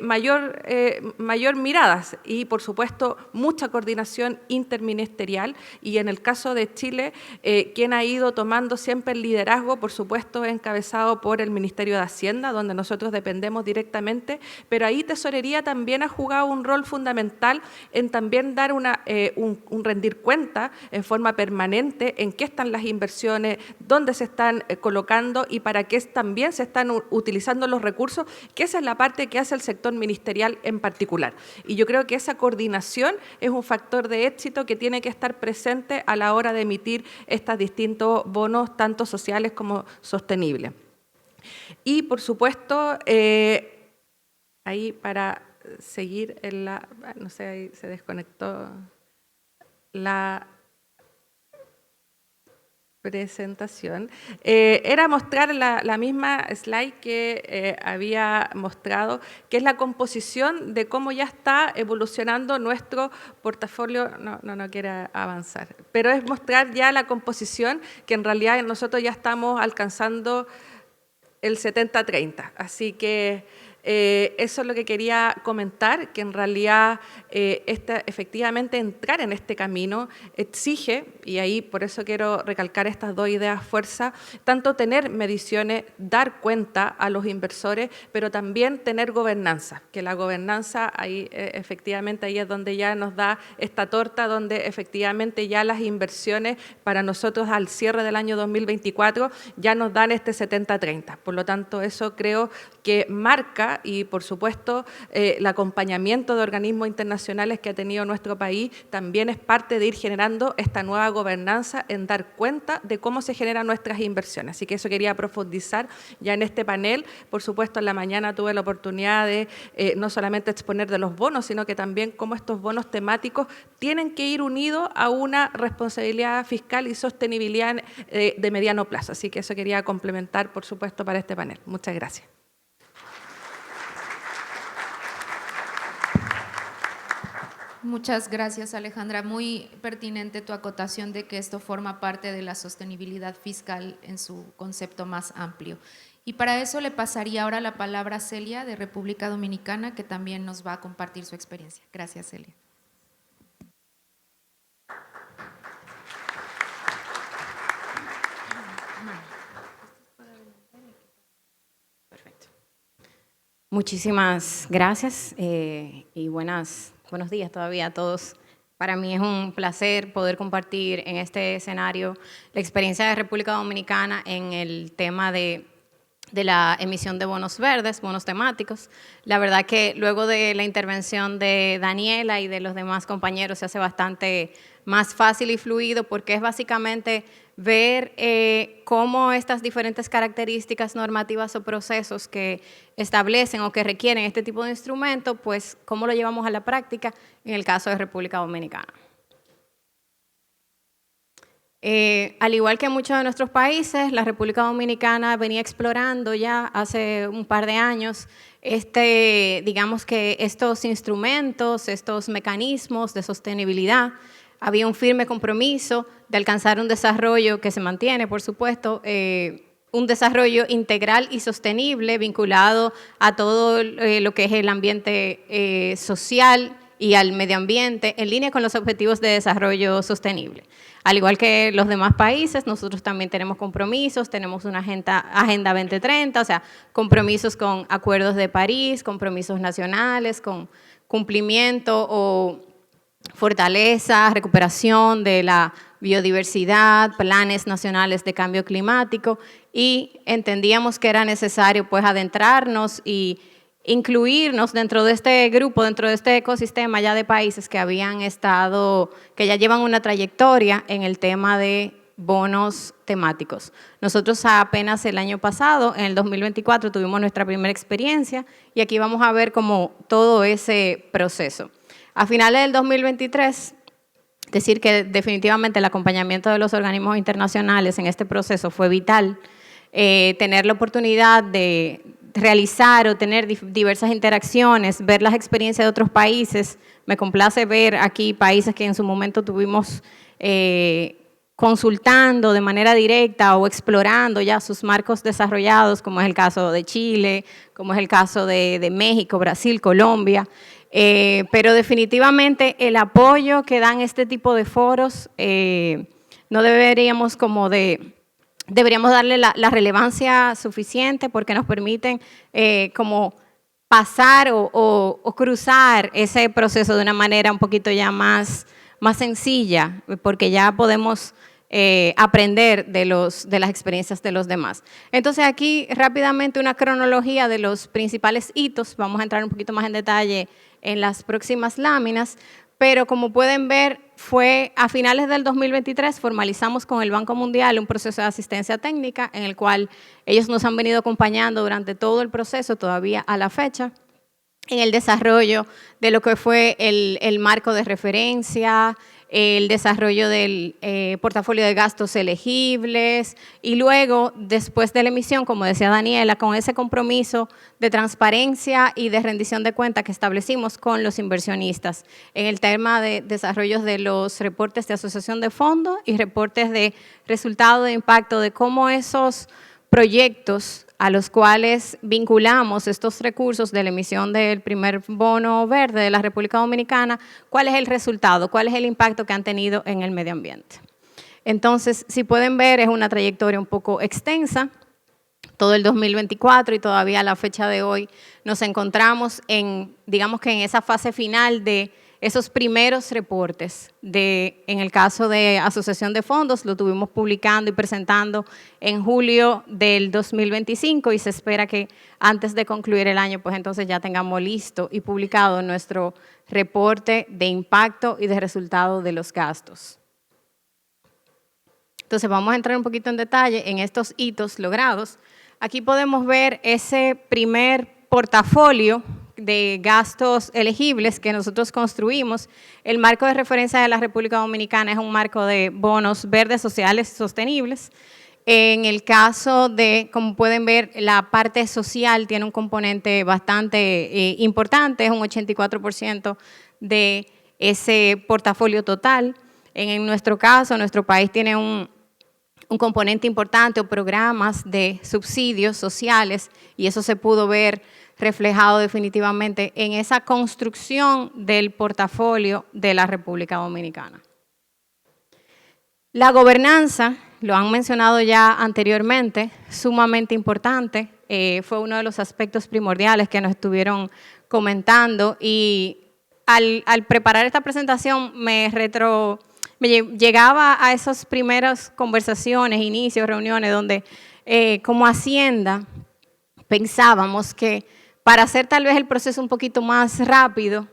mayor miradas y, por supuesto, mucha coordinación interministerial. Y en el caso de Chile, quien ha ido tomando siempre el liderazgo, por supuesto, encabezado por el Ministerio Ministerio de Hacienda, donde nosotros dependemos directamente, pero ahí Tesorería también ha jugado un rol fundamental en también dar un rendir cuenta en forma permanente en qué están las inversiones, dónde se están colocando y para qué también se están utilizando los recursos, que esa es la parte que hace el sector ministerial en particular. Y yo creo que esa coordinación es un factor de éxito que tiene que estar presente a la hora de emitir estos distintos bonos, tanto sociales como sostenibles. Y, por supuesto, ahí para seguir en la... No sé, ahí se desconectó la presentación. Era mostrar la misma slide que había mostrado, que es la composición de cómo ya está evolucionando nuestro portafolio. No quiere avanzar, pero es mostrar ya la composición que en realidad nosotros ya estamos alcanzando el 70-30. Así que eso es lo que quería comentar, que en realidad efectivamente entrar en este camino exige, y ahí por eso quiero recalcar estas dos ideas fuerza, tanto tener mediciones, dar cuenta a los inversores, pero también tener gobernanza, que la gobernanza ahí efectivamente ahí es donde ya nos da esta torta, donde efectivamente ya las inversiones para nosotros al cierre del año 2024 ya nos dan este 70-30. Por lo tanto, eso creo que marca y, por supuesto, el acompañamiento de organismos internacionales que ha tenido nuestro país también es parte de ir generando esta nueva gobernanza en dar cuenta de cómo se generan nuestras inversiones. Así que eso quería profundizar ya en este panel. Por supuesto, en la mañana tuve la oportunidad de no solamente exponer de los bonos, sino que también cómo estos bonos temáticos tienen que ir unidos a una responsabilidad fiscal y sostenibilidad de mediano plazo. Así que eso quería complementar, por supuesto, para este panel. Muchas gracias. Muchas gracias, Alejandra. Muy pertinente tu acotación de que esto forma parte de la sostenibilidad fiscal en su concepto más amplio. Y para eso le pasaría ahora la palabra a Celia, de República Dominicana, que también nos va a compartir su experiencia. Gracias, Celia. Perfecto. Muchísimas gracias y buenos días todavía a todos. Para mí es un placer poder compartir en este escenario la experiencia de República Dominicana en el tema de la emisión de bonos verdes, bonos temáticos. La verdad que luego de la intervención de Daniela y de los demás compañeros se hace bastante más fácil y fluido porque es básicamente ver cómo estas diferentes características normativas o procesos que establecen o que requieren este tipo de instrumento, pues cómo lo llevamos a la práctica en el caso de República Dominicana. Al igual que muchos de nuestros países, la República Dominicana venía explorando ya hace un par de años digamos que estos instrumentos, estos mecanismos de sostenibilidad. Había un firme compromiso de alcanzar un desarrollo que se mantiene, por supuesto, un desarrollo integral y sostenible vinculado a todo lo que es el ambiente social y al medio ambiente, en línea con los objetivos de desarrollo sostenible. Al igual que los demás países, nosotros también tenemos compromisos, tenemos una Agenda 2030, o sea, compromisos con acuerdos de París, compromisos nacionales, con cumplimiento o fortaleza, recuperación de la biodiversidad, planes nacionales de cambio climático, y entendíamos que era necesario pues adentrarnos y incluirnos dentro de este grupo, dentro de este ecosistema ya de países que que ya llevan una trayectoria en el tema de bonos temáticos. Nosotros apenas el año pasado, en el 2024, tuvimos nuestra primera experiencia y aquí vamos a ver como todo ese proceso. A finales del 2023, decir que definitivamente el acompañamiento de los organismos internacionales en este proceso fue vital, tener la oportunidad de realizar o tener diversas interacciones, ver las experiencias de otros países. Me complace ver aquí países que en su momento tuvimos consultando de manera directa o explorando ya sus marcos desarrollados, como es el caso de Chile, como es el caso de México, Brasil, Colombia. Pero definitivamente el apoyo que dan este tipo de foros no deberíamos como de deberíamos darle la relevancia suficiente porque nos permiten como pasar o cruzar ese proceso de una manera un poquito ya más sencilla, porque ya podemos aprender de las experiencias de los demás. Entonces aquí rápidamente una cronología de los principales hitos, vamos a entrar un poquito más en detalle en las próximas láminas, pero como pueden ver, fue a finales del 2023, formalizamos con el Banco Mundial un proceso de asistencia técnica en el cual ellos nos han venido acompañando durante todo el proceso, todavía a la fecha, en el desarrollo de lo que fue el marco de referencia, el desarrollo del portafolio de gastos elegibles y luego, después de la emisión, como decía Daniela, con ese compromiso de transparencia y de rendición de cuentas que establecimos con los inversionistas en el tema de desarrollos de los reportes de asociación de fondos y reportes de resultado de impacto de cómo esos proyectos a los cuales vinculamos estos recursos de la emisión del primer bono verde de la República Dominicana, cuál es el resultado, cuál es el impacto que han tenido en el medio ambiente. Entonces, si pueden ver, es una trayectoria un poco extensa, todo el 2024 y todavía a la fecha de hoy nos encontramos en, digamos que en esa fase final de esos primeros reportes, en el caso de asociación de fondos, lo tuvimos publicando y presentando en julio del 2025 y se espera que antes de concluir el año, pues entonces ya tengamos listo y publicado nuestro reporte de impacto y de resultado de los gastos. Entonces vamos a entrar un poquito en detalle en estos hitos logrados. Aquí podemos ver ese primer portafolio de gastos elegibles que nosotros construimos. El marco de referencia de la República Dominicana es un marco de bonos verdes sociales sostenibles. En el caso de, como pueden ver, la parte social tiene un componente bastante importante, es un 84% de ese portafolio total. En nuestro caso, nuestro país tiene un componente importante o programas de subsidios sociales y eso se pudo ver reflejado definitivamente en esa construcción del portafolio de la República Dominicana. La gobernanza, lo han mencionado ya anteriormente, sumamente importante, fue uno de los aspectos primordiales que nos estuvieron comentando y al preparar esta presentación me llegaba a esas primeras conversaciones, inicios, reuniones, donde como Hacienda pensábamos que para hacer tal vez el proceso un poquito más rápido,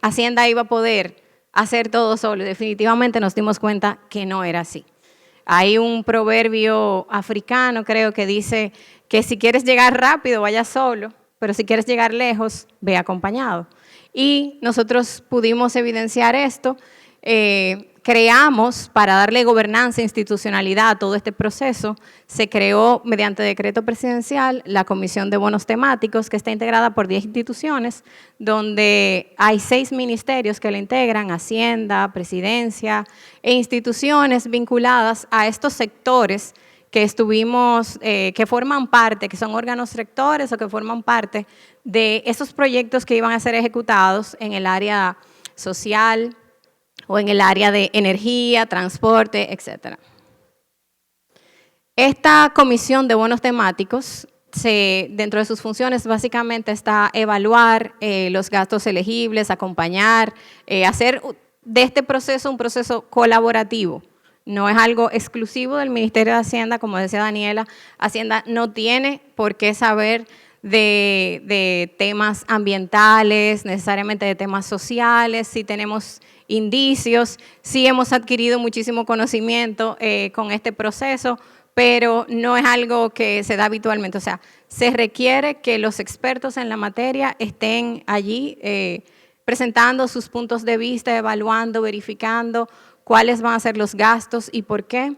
Hacienda iba a poder hacer todo solo. Definitivamente nos dimos cuenta que no era así. Hay un proverbio africano, creo, que dice que si quieres llegar rápido, vaya solo, pero si quieres llegar lejos, ve acompañado. Y nosotros pudimos evidenciar esto. Creamos, para darle gobernanza e institucionalidad a todo este proceso, se creó mediante decreto presidencial la Comisión de Bonos Temáticos, que está integrada por 10 instituciones, donde hay 6 ministerios que la integran, Hacienda, Presidencia, e instituciones vinculadas a estos sectores que que forman parte, que son órganos rectores o que forman parte de esos proyectos que iban a ser ejecutados en el área social, o en el área de energía, transporte, etc. Esta comisión de bonos temáticos, dentro de sus funciones, básicamente está evaluar los gastos elegibles, acompañar, hacer de este proceso un proceso colaborativo. No es algo exclusivo del Ministerio de Hacienda, como decía Daniela. Hacienda no tiene por qué saber de temas ambientales, necesariamente de temas sociales. Si tenemos indicios, sí hemos adquirido muchísimo conocimiento con este proceso, pero no es algo que se da habitualmente. O sea, se requiere que los expertos en la materia estén allí presentando sus puntos de vista, evaluando, verificando cuáles van a ser los gastos y por qué.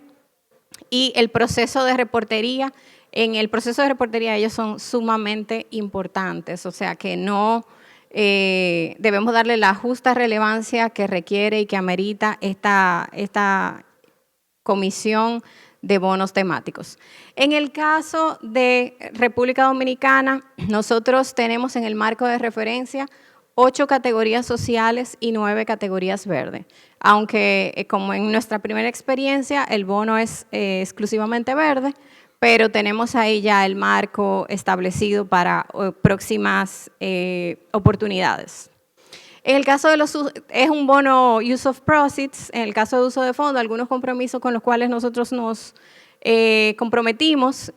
Y el proceso de reportería, en el proceso de reportería ellos son sumamente importantes, o sea que no debemos darle la justa relevancia que requiere y que amerita esta comisión de bonos temáticos. En el caso de República Dominicana, nosotros tenemos en el marco de referencia 8 categorías sociales y 9 categorías verdes. Aunque, como en nuestra primera experiencia, el bono es exclusivamente verde, pero tenemos ahí ya el marco establecido para próximas oportunidades. En el caso de es un bono use of proceeds, en el caso de uso de fondos, algunos compromisos con los cuales nosotros nos comprometimos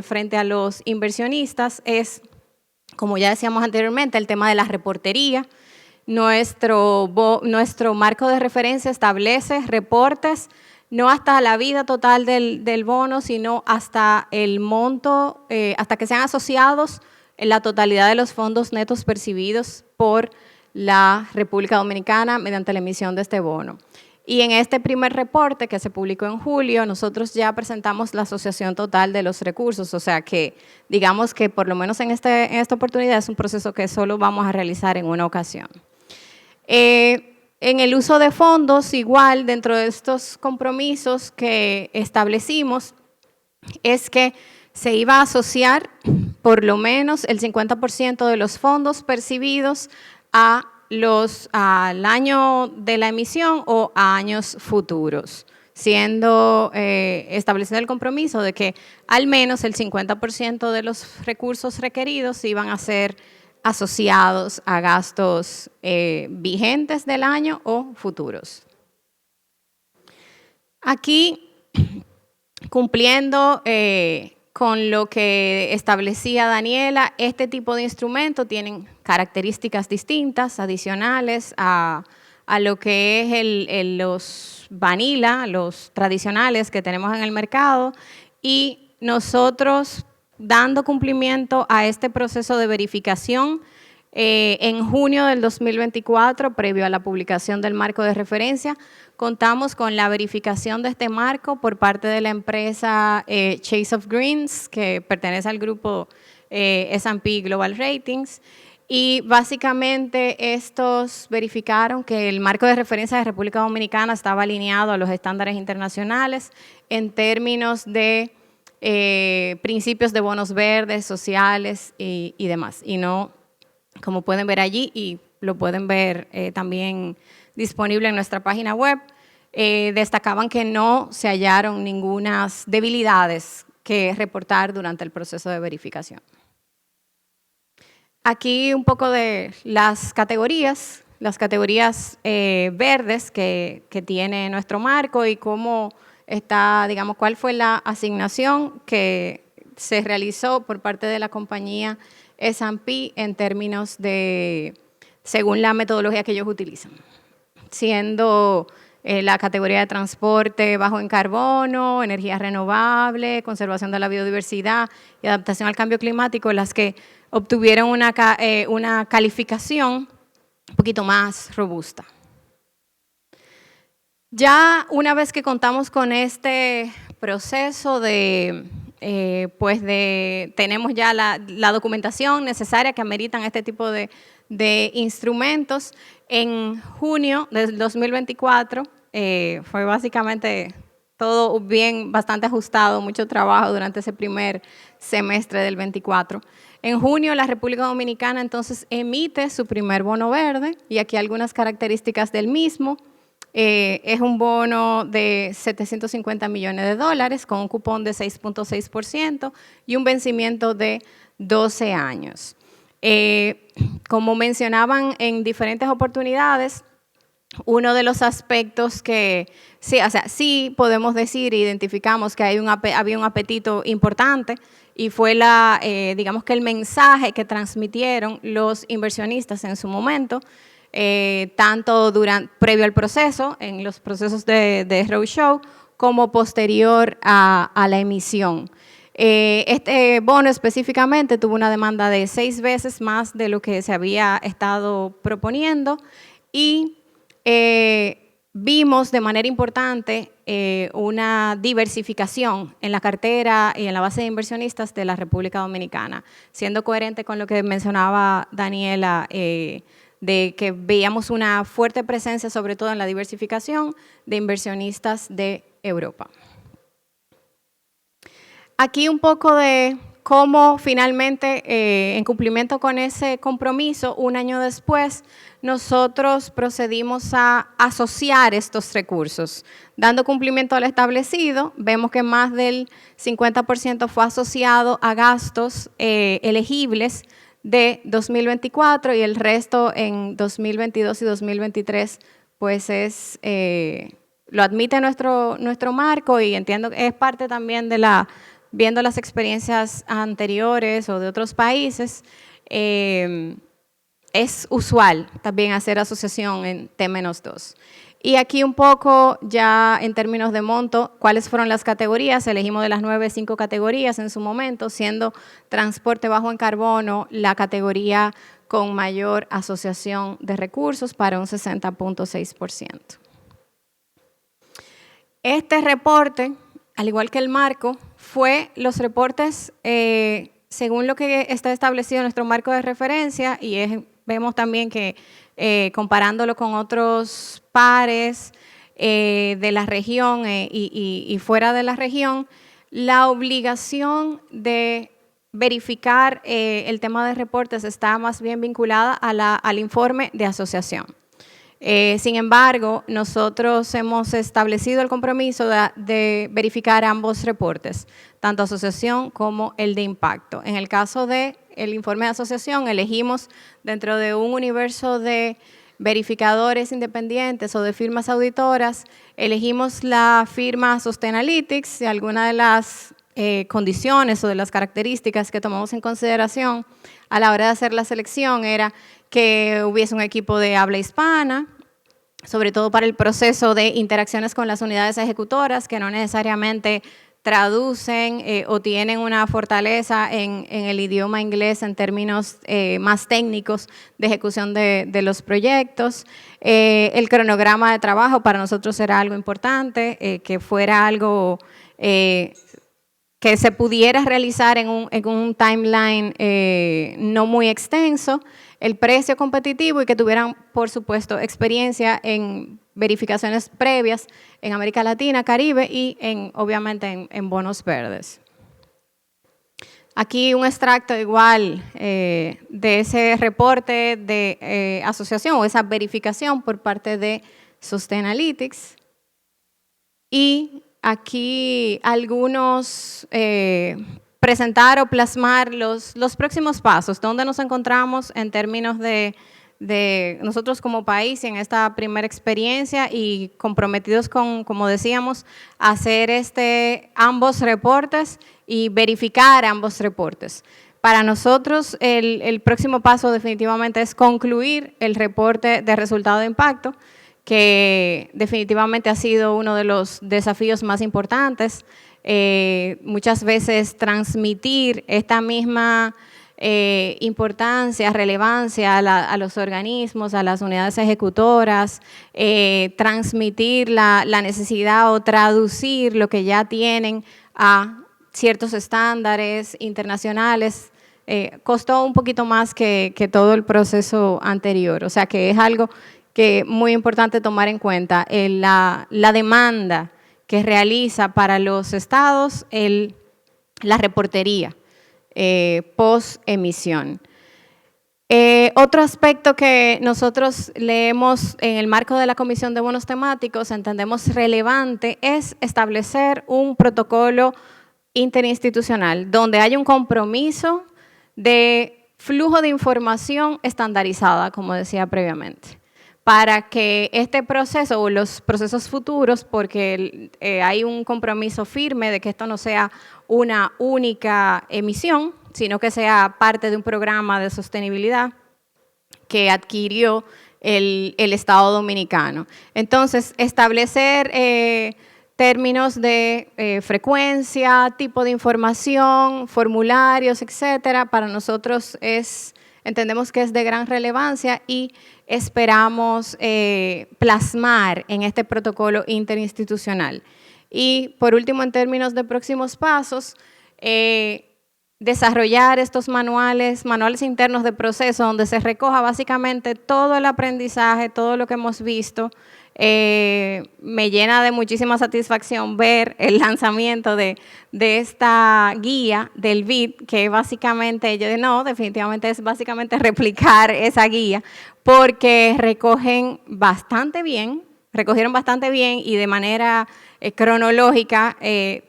frente a los inversionistas es, como ya decíamos anteriormente, el tema de la reportería. Nuestro marco de referencia establece reportes no hasta la vida total del bono, sino hasta el monto, hasta que sean asociados en la totalidad de los fondos netos percibidos por la República Dominicana mediante la emisión de este bono. Y en este primer reporte que se publicó en julio, nosotros ya presentamos la asociación total de los recursos, o sea que digamos que por lo menos en esta oportunidad es un proceso que solo vamos a realizar en una ocasión. En el uso de fondos, igual, dentro de estos compromisos que establecimos, es que se iba a asociar por lo menos el 50% de los fondos percibidos al año de la emisión o a años futuros, estableciendo el compromiso de que al menos el 50% de los recursos requeridos iban a ser asociados a gastos vigentes del año o futuros. Aquí, cumpliendo con lo que establecía Daniela, este tipo de instrumentos tienen características distintas, adicionales a lo que es los vanilla, los tradicionales que tenemos en el mercado, y nosotros, dando cumplimiento a este proceso de verificación, en junio del 2024, previo a la publicación del marco de referencia, contamos con la verificación de este marco por parte de la empresa Chase of Greens, que pertenece al grupo S&P Global Ratings, y básicamente estos verificaron que el marco de referencia de República Dominicana estaba alineado a los estándares internacionales en términos de principios de bonos verdes, sociales y demás. Y no, como pueden ver allí, y lo pueden ver también disponible en nuestra página web, destacaban que no se hallaron ninguna debilidades que reportar durante el proceso de verificación. Aquí un poco de las categorías verdes que tiene nuestro marco y cómo está, digamos, cuál fue la asignación que se realizó por parte de la compañía S&P en términos de, según la metodología que ellos utilizan, siendo la categoría de transporte bajo en carbono, energía renovable, conservación de la biodiversidad y adaptación al cambio climático, las que obtuvieron una calificación un poquito más robusta. Ya una vez que contamos con este proceso tenemos ya la documentación necesaria que ameritan este tipo de instrumentos, en junio del 2024 fue básicamente todo bastante ajustado, mucho trabajo durante ese primer semestre del 24. En junio, la República Dominicana entonces emite su primer bono verde, y aquí algunas características del mismo. Es un bono de $750 millones con un cupón de 6.6% y un vencimiento de 12 años. Como mencionaban en diferentes oportunidades, uno de los aspectos que sí podemos decir, identificamos que había un apetito importante, y fue digamos que el mensaje que transmitieron los inversionistas en su momento, tanto previo al proceso, en los procesos de roadshow, como posterior a la emisión. Este bono específicamente tuvo una demanda de 6 veces más de lo que se había estado proponiendo, y vimos de manera importante una diversificación en la cartera y en la base de inversionistas de la República Dominicana, siendo coherente con lo que mencionaba Daniela, de que veíamos una fuerte presencia, sobre todo en la diversificación de inversionistas de Europa. Aquí un poco de cómo finalmente, en cumplimiento con ese compromiso, un año después, nosotros procedimos a asociar estos recursos. Dando cumplimiento al establecido, vemos que más del 50% fue asociado a gastos elegibles de 2024 y el resto en 2022 y 2023, pues lo admite nuestro marco, y entiendo que es parte también de viendo las experiencias anteriores o de otros países, es usual también hacer asociación en T-2. Y aquí un poco ya en términos de monto, ¿cuáles fueron las categorías? Elegimos de las 5 categorías en su momento, siendo transporte bajo en carbono la categoría con mayor asociación de recursos para un 60.6%. Este reporte, al igual que el marco, fue los reportes según lo que está establecido en nuestro marco de referencia, y vemos también que comparándolo con otros pares de la región y fuera de la región, la obligación de verificar el tema de reportes está más bien vinculada al informe de asociación. Sin embargo, nosotros hemos establecido el compromiso de verificar ambos reportes, tanto asociación como el de impacto. En el caso del informe de asociación, elegimos dentro de un universo de verificadores independientes o de firmas auditoras, elegimos la firma Sustainalytics, y alguna de las condiciones o de las características que tomamos en consideración a la hora de hacer la selección era que hubiese un equipo de habla hispana, sobre todo para el proceso de interacciones con las unidades ejecutoras, que no necesariamente traducen o tienen una fortaleza en el idioma inglés en términos más técnicos de ejecución de los proyectos. El cronograma de trabajo para nosotros era algo importante, que fuera algo que se pudiera realizar en un timeline no muy extenso, el precio competitivo y que tuvieran, por supuesto, experiencia en verificaciones previas en América Latina, Caribe y obviamente en bonos verdes. Aquí un extracto igual de ese reporte de asociación o esa verificación por parte de Sustainalytics. Y aquí algunos presentar o plasmar los próximos pasos, dónde nos encontramos en términos de nosotros como país en esta primera experiencia y comprometidos con, como decíamos, hacer ambos reportes y verificar ambos reportes. Para nosotros el próximo paso definitivamente es concluir el reporte de resultado de impacto, que definitivamente ha sido uno de los desafíos más importantes. Muchas veces transmitir esta misma importancia, relevancia a los organismos, a las unidades ejecutoras, transmitir la necesidad o traducir lo que ya tienen a ciertos estándares internacionales, costó un poquito más que todo el proceso anterior. O sea que es algo que es muy importante tomar en cuenta, la demanda que realiza para los estados la reportería post-emisión. Otro aspecto que nosotros leemos en el marco de la Comisión de Bonos Temáticos, entendemos relevante, es establecer un protocolo interinstitucional donde haya un compromiso de flujo de información estandarizada, como decía previamente, para que este proceso o los procesos futuros, porque hay un compromiso firme de que esto no sea una única emisión, sino que sea parte de un programa de sostenibilidad que adquirió el Estado Dominicano. Entonces, establecer términos de frecuencia, tipo de información, formularios, etcétera, para nosotros entendemos que es de gran relevancia y esperamos plasmar en este protocolo interinstitucional. Y por último, en términos de próximos pasos, desarrollar estos manuales internos de proceso donde se recoja básicamente todo el aprendizaje, todo lo que hemos visto Me llena de muchísima satisfacción ver el lanzamiento de esta guía del BID, que básicamente, yo dije, no, definitivamente es básicamente replicar esa guía, porque recogieron bastante bien y de manera cronológica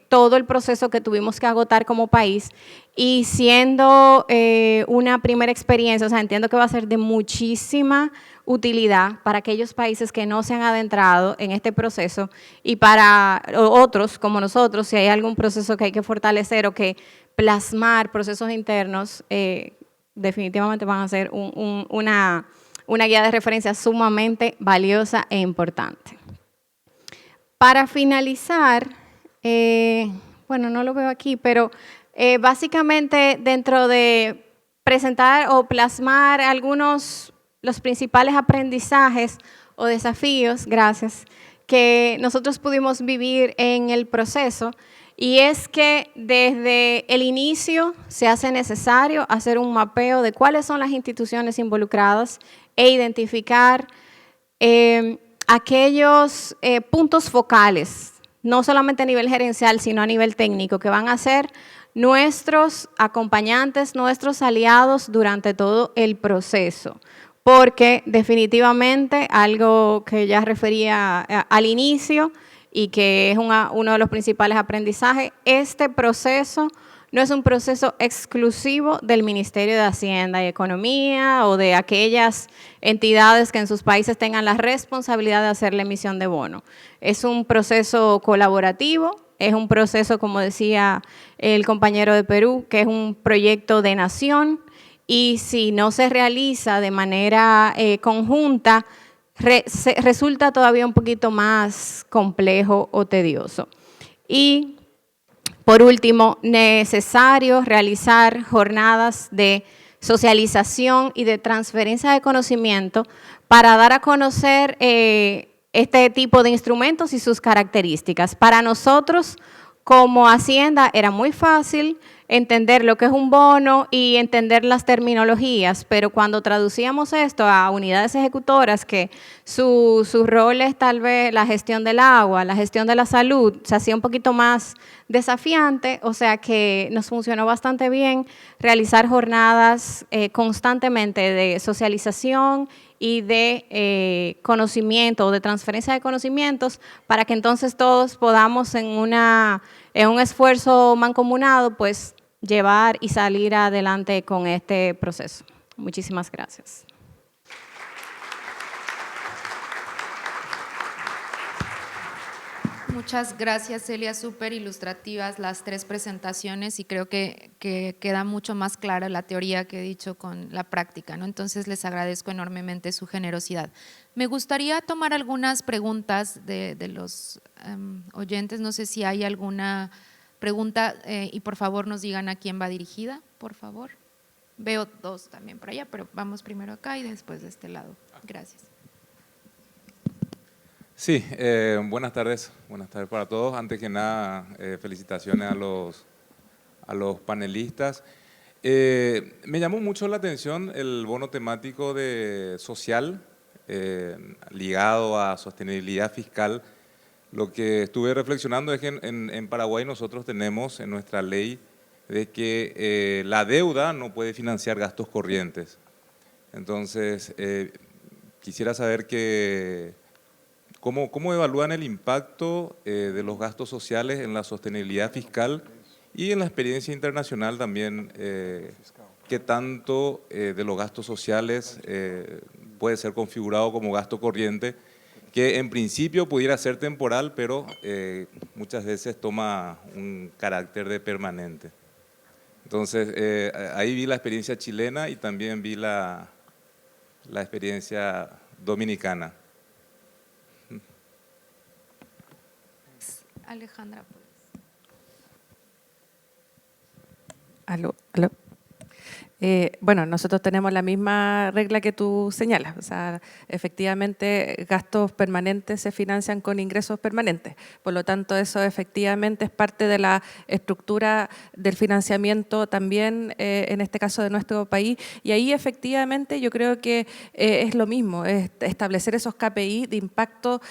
todo el proceso que tuvimos que agotar como país, y siendo una primera experiencia, o sea, entiendo que va a ser de muchísima utilidad para aquellos países que no se han adentrado en este proceso, y para otros como nosotros, si hay algún proceso que hay que fortalecer o que plasmar procesos internos, definitivamente van a ser una guía de referencia sumamente valiosa e importante. Para finalizar, bueno, no lo veo aquí, pero básicamente dentro de presentar o plasmar los principales aprendizajes o desafíos, gracias, que nosotros pudimos vivir en el proceso, y es que desde el inicio se hace necesario hacer un mapeo de cuáles son las instituciones involucradas e identificar aquellos puntos focales, no solamente a nivel gerencial, sino a nivel técnico, que van a ser nuestros acompañantes, nuestros aliados durante todo el proceso. Porque definitivamente, algo que ya refería al inicio y que es uno de los principales aprendizajes, este proceso no es un proceso exclusivo del Ministerio de Hacienda y Economía o de aquellas entidades que en sus países tengan la responsabilidad de hacer la emisión de bono. Es un proceso colaborativo, es un proceso, como decía el compañero de Perú, que es un proyecto de nación, y si no se realiza de manera conjunta, resulta todavía un poquito más complejo o tedioso. Y por último, necesario realizar jornadas de socialización y de transferencia de conocimiento para dar a conocer este tipo de instrumentos y sus características. Para nosotros, como Hacienda, era muy fácil entender lo que es un bono y entender las terminologías, pero cuando traducíamos esto a unidades ejecutoras, que su rol es tal vez la gestión del agua, la gestión de la salud, se hacía un poquito más desafiante, o sea que nos funcionó bastante bien realizar jornadas constantemente de socialización y de conocimiento o de transferencia de conocimientos, para que entonces todos podamos en un esfuerzo mancomunado pues llevar y salir adelante con este proceso. Muchísimas gracias. Muchas gracias, Celia, súper ilustrativas las tres presentaciones, y creo que queda mucho más clara la teoría que he dicho con la práctica, ¿no? Entonces les agradezco enormemente su generosidad. Me gustaría tomar algunas preguntas de los oyentes, no sé si hay alguna pregunta y por favor nos digan a quién va dirigida, por favor. Veo dos también por allá, pero vamos primero acá y después de este lado. Gracias. Sí, buenas tardes para todos. Antes que nada, felicitaciones a los panelistas. Me llamó mucho la atención el bono temático social ligado a sostenibilidad fiscal. Lo que estuve reflexionando es que en Paraguay nosotros tenemos en nuestra ley de que la deuda no puede financiar gastos corrientes. Entonces, quisiera saber ¿Cómo evalúan el impacto de los gastos sociales en la sostenibilidad fiscal y en la experiencia internacional también? ¿Qué tanto de los gastos sociales puede ser configurado como gasto corriente, que en principio pudiera ser temporal, pero muchas veces toma un carácter de permanente? Entonces, ahí vi la experiencia chilena y también vi la experiencia dominicana. Alejandra. Aló. Bueno, nosotros tenemos la misma regla que tú señalas, o sea, efectivamente gastos permanentes se financian con ingresos permanentes, por lo tanto eso efectivamente es parte de la estructura del financiamiento también, en este caso de nuestro país, y ahí efectivamente yo creo que es lo mismo, es establecer esos KPI de impacto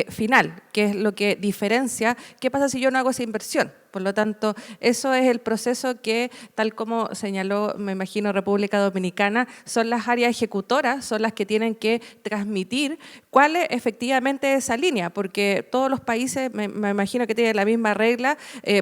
final, que es lo que diferencia qué pasa si yo no hago esa inversión. Por lo tanto, eso es el proceso que, tal como señaló, me imagino, República Dominicana, son las áreas ejecutoras, son las que tienen que transmitir cuál es efectivamente esa línea, porque todos los países, me imagino que tienen la misma regla,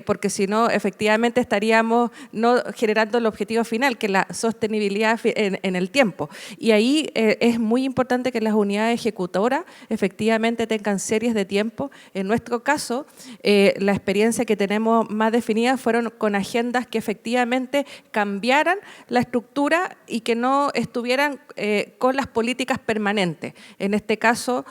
porque si no, efectivamente estaríamos no generando el objetivo final, que es la sostenibilidad en el tiempo. Y ahí es muy importante que las unidades ejecutoras efectivamente tengan series de tiempo. En nuestro caso, la experiencia que tenemos más definidas fueron con agendas que efectivamente cambiaran la estructura y que no estuvieran con las políticas permanentes. En este caso,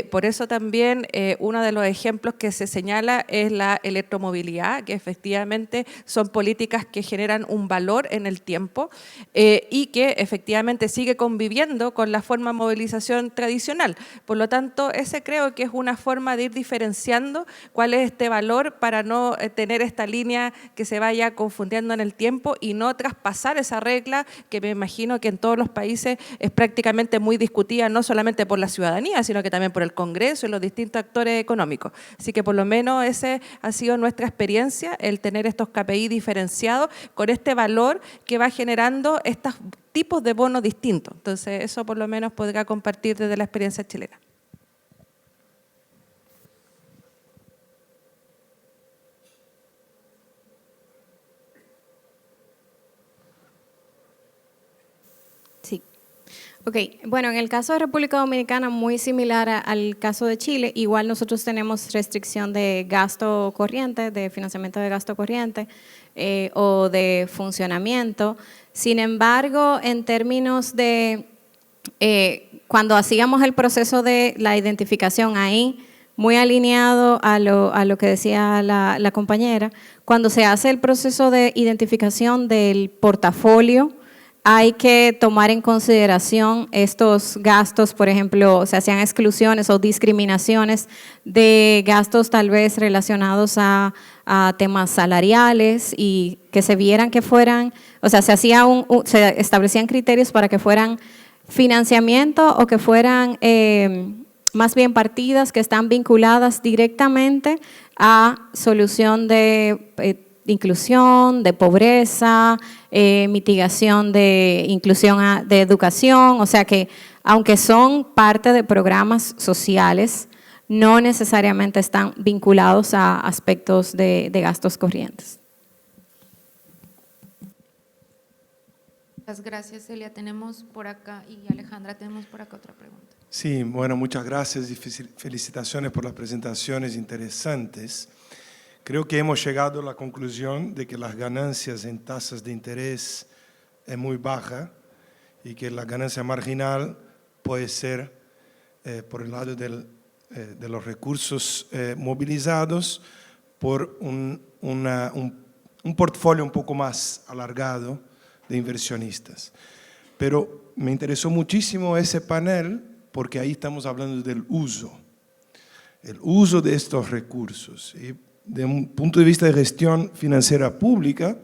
por eso también uno de los ejemplos que se señala es la electromovilidad, que efectivamente son políticas que generan un valor en el tiempo y que efectivamente sigue conviviendo con la forma de movilización tradicional. Por lo tanto, ese creo que es una forma de ir diferenciando cuál es este valor para no tener esta línea que se vaya confundiendo en el tiempo y no traspasar esa regla que me imagino que en todos los países es prácticamente muy discutida, no solamente por la ciudadanía, sino que también por el Congreso y los distintos actores económicos. Así que por lo menos esa ha sido nuestra experiencia, el tener estos KPI diferenciados con este valor que va generando estos tipos de bonos distintos. Entonces, eso por lo menos podrá compartir desde la experiencia chilena. Sí. Ok, bueno, en el caso de República Dominicana, muy similar al caso de Chile, igual nosotros tenemos restricción de gasto corriente, de financiamiento de gasto corriente o de funcionamiento. Sin embargo, en términos de cuando hacíamos el proceso de la identificación ahí, muy alineado a lo que decía la compañera, cuando se hace el proceso de identificación del portafolio, hay que tomar en consideración estos gastos, por ejemplo, se hacían exclusiones o discriminaciones de gastos tal vez relacionados a temas salariales y que se vieran que fueran, o sea, se establecían criterios para que fueran financiamiento o que fueran más bien partidas que están vinculadas directamente a solución de inclusión, de pobreza, mitigación de inclusión de educación, o sea que aunque son parte de programas sociales, no necesariamente están vinculados a aspectos de gastos corrientes. Muchas gracias, Celia. Tenemos por acá, y Alejandra, tenemos por acá otra pregunta. Sí, bueno, muchas gracias y felicitaciones por las presentaciones interesantes. Creo que hemos llegado a la conclusión de que las ganancias en tasas de interés es muy baja y que la ganancia marginal puede ser por el lado de los recursos movilizados por un portfolio un poco más alargado de inversionistas. Pero me interesó muchísimo ese panel porque ahí estamos hablando del uso, el uso de estos recursos. Y de un punto de vista de gestión financiera pública,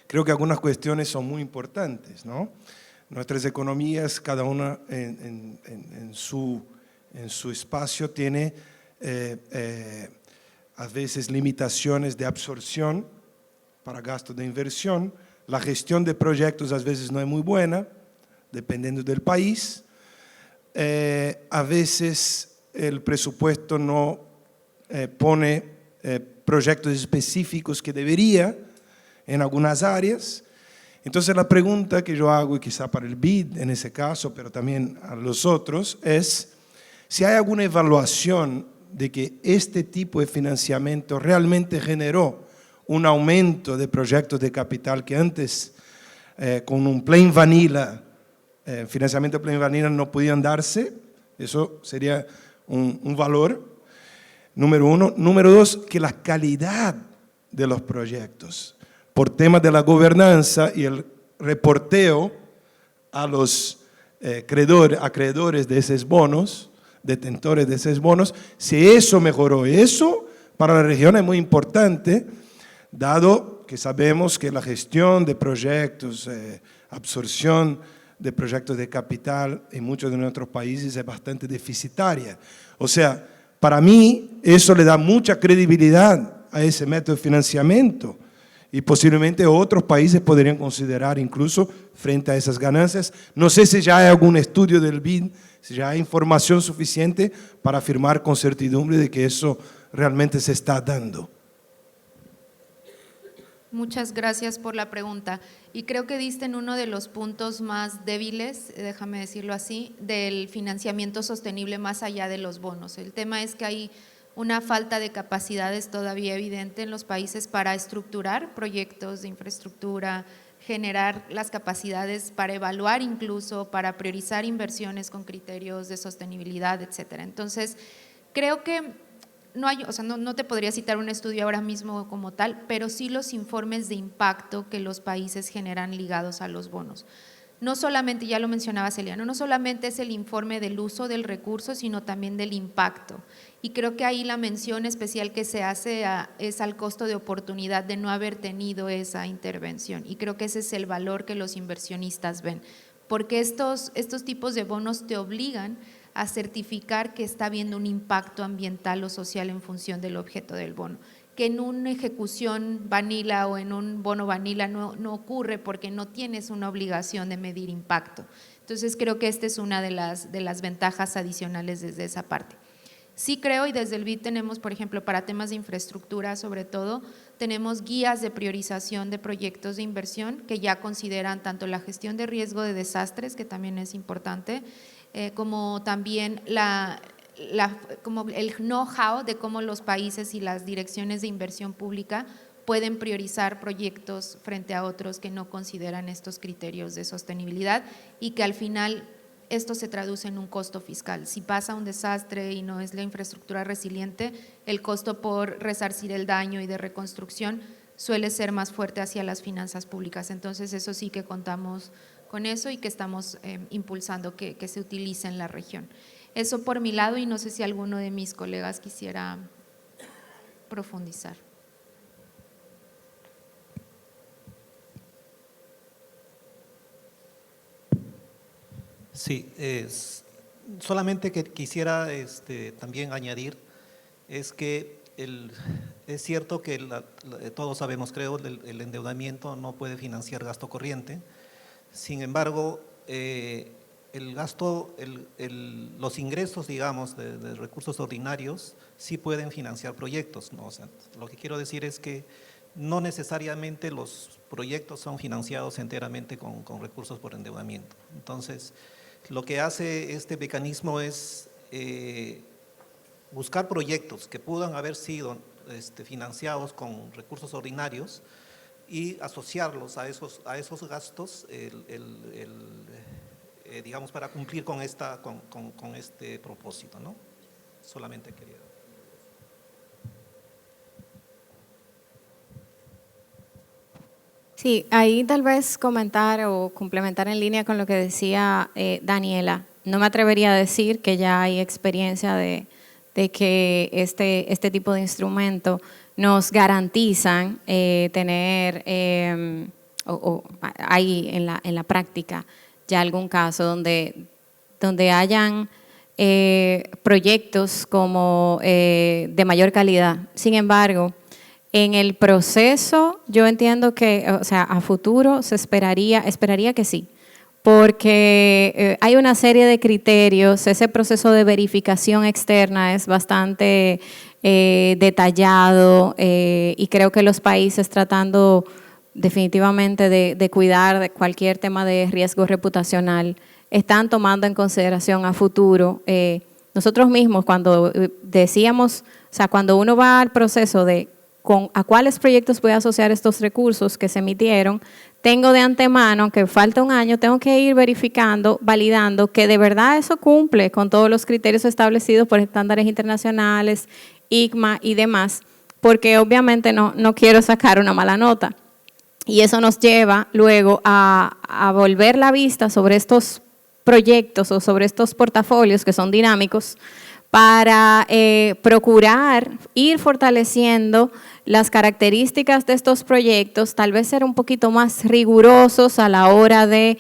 creo que algunas cuestiones son muy importantes, ¿no? Nuestras economías, cada una en su espacio, tiene a veces limitaciones de absorción para gastos de inversión. La gestión de proyectos a veces no es muy buena, dependiendo del país. A veces el presupuesto no pone proyectos específicos que debería en algunas áreas. Entonces la pregunta que yo hago, y quizá para el BID en ese caso, pero también a los otros, es si hay alguna evaluación de que este tipo de financiamiento realmente generó un aumento de proyectos de capital que antes con un plain vanilla, financiamiento plain vanilla no podían darse. Eso sería un valor. Número uno. Número dos, que la calidad de los proyectos, por temas de la gobernanza y el reporteo a los acreedores de esos bonos, detentores de esos bonos, si eso mejoró. Eso para la región es muy importante, dado que sabemos que la gestión de proyectos, absorción de proyectos de capital en muchos de nuestros países es bastante deficitaria. O sea, para mí eso le da mucha credibilidad a ese método de financiamiento y posiblemente otros países podrían considerar incluso frente a esas ganancias. No sé si ya hay algún estudio del BID, si ya hay información suficiente para afirmar con certidumbre de que eso realmente se está dando. Muchas gracias por la pregunta. Y creo que diste en uno de los puntos más débiles, déjame decirlo así, del financiamiento sostenible más allá de los bonos. El tema es que hay una falta de capacidades todavía evidente en los países para estructurar proyectos de infraestructura, generar las capacidades para evaluar incluso, para priorizar inversiones con criterios de sostenibilidad, etcétera. Entonces, creo que no hay, o sea, no te podría citar un estudio ahora mismo como tal, pero sí los informes de impacto que los países generan ligados a los bonos. No solamente, ya lo mencionaba Celiano, no solamente es el informe del uso del recurso, sino también del impacto. Y creo que ahí la mención especial que se hace es al costo de oportunidad de no haber tenido esa intervención. Y creo que ese es el valor que los inversionistas ven, porque estos tipos de bonos te obligan a certificar que está habiendo un impacto ambiental o social en función del objeto del bono, que en una ejecución vanilla o en un bono vanilla no ocurre porque no tienes una obligación de medir impacto. Entonces creo que esta es una de las ventajas adicionales desde esa parte. Sí creo, y desde el BID tenemos, por ejemplo, para temas de infraestructura sobre todo, tenemos guías de priorización de proyectos de inversión que ya consideran tanto la gestión de riesgo de desastres, que también es importante, como también como el know-how de cómo los países y las direcciones de inversión pública pueden priorizar proyectos frente a otros que no consideran estos criterios de sostenibilidad y que al final esto se traduce en un costo fiscal. Si pasa un desastre y no es la infraestructura resiliente, el costo por resarcir el daño y de reconstrucción suele ser más fuerte hacia las finanzas públicas. Entonces eso sí que contamos con eso y que estamos impulsando que se utilice en la región. Eso por mi lado, y no sé si alguno de mis colegas quisiera profundizar. Sí, solamente que quisiera también añadir es que es cierto que todos sabemos, creo, el endeudamiento no puede financiar gasto corriente. Sin embargo, el gasto, los ingresos, digamos, de recursos ordinarios sí pueden financiar proyectos, ¿no? O sea, lo que quiero decir es que no necesariamente los proyectos son financiados enteramente con recursos por endeudamiento. Entonces, lo que hace este mecanismo es buscar proyectos que puedan haber sido financiados con recursos ordinarios y asociarlos a esos gastos, digamos, para cumplir con este propósito, ¿no? Solamente quería. Sí, ahí tal vez comentar o complementar en línea con lo que decía Daniela. No me atrevería a decir que ya hay experiencia de que este tipo de instrumento nos garantizan tener, hay en la práctica ya algún caso donde hayan proyectos como de mayor calidad. Sin embargo, en el proceso yo entiendo que, o sea, a futuro se esperaría que sí, porque hay una serie de criterios, ese proceso de verificación externa es bastante detallado y creo que los países tratando definitivamente de cuidar de cualquier tema de riesgo reputacional están tomando en consideración a futuro. Nosotros mismos cuando decíamos, o sea, cuando uno va al proceso de a cuáles proyectos voy a asociar estos recursos que se emitieron, tengo de antemano, aunque falta un año, tengo que ir verificando, validando que de verdad eso cumple con todos los criterios establecidos por estándares internacionales, ICMA y demás, porque obviamente no quiero sacar una mala nota. y eso nos lleva luego a volver la vista sobre estos proyectos o sobre estos portafolios que son dinámicos para procurar ir fortaleciendo las características de estos proyectos, tal vez ser un poquito más rigurosos a la hora de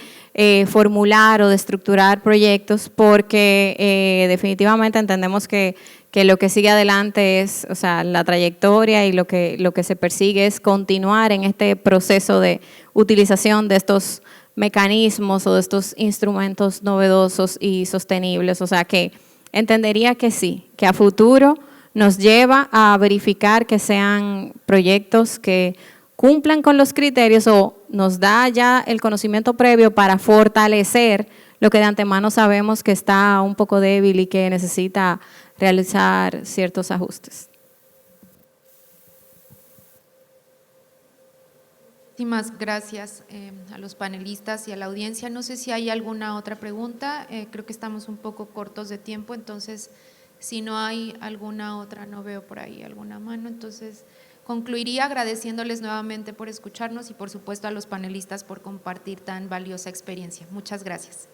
formular o de estructurar proyectos, porque definitivamente entendemos que lo que sigue adelante es, o sea, la trayectoria, y lo que se persigue es continuar en este proceso de utilización de estos mecanismos o de estos instrumentos novedosos y sostenibles. O sea que entendería que sí, que a futuro nos lleva a verificar que sean proyectos que cumplan con los criterios, o nos da ya el conocimiento previo para fortalecer lo que de antemano sabemos que está un poco débil y que necesita realizar ciertos ajustes. Muchísimas gracias a los panelistas y a la audiencia. No sé si hay alguna otra pregunta, creo que estamos un poco cortos de tiempo, entonces si no hay alguna otra, no veo por ahí alguna mano, entonces concluiría agradeciéndoles nuevamente por escucharnos y por supuesto a los panelistas por compartir tan valiosa experiencia. Muchas gracias.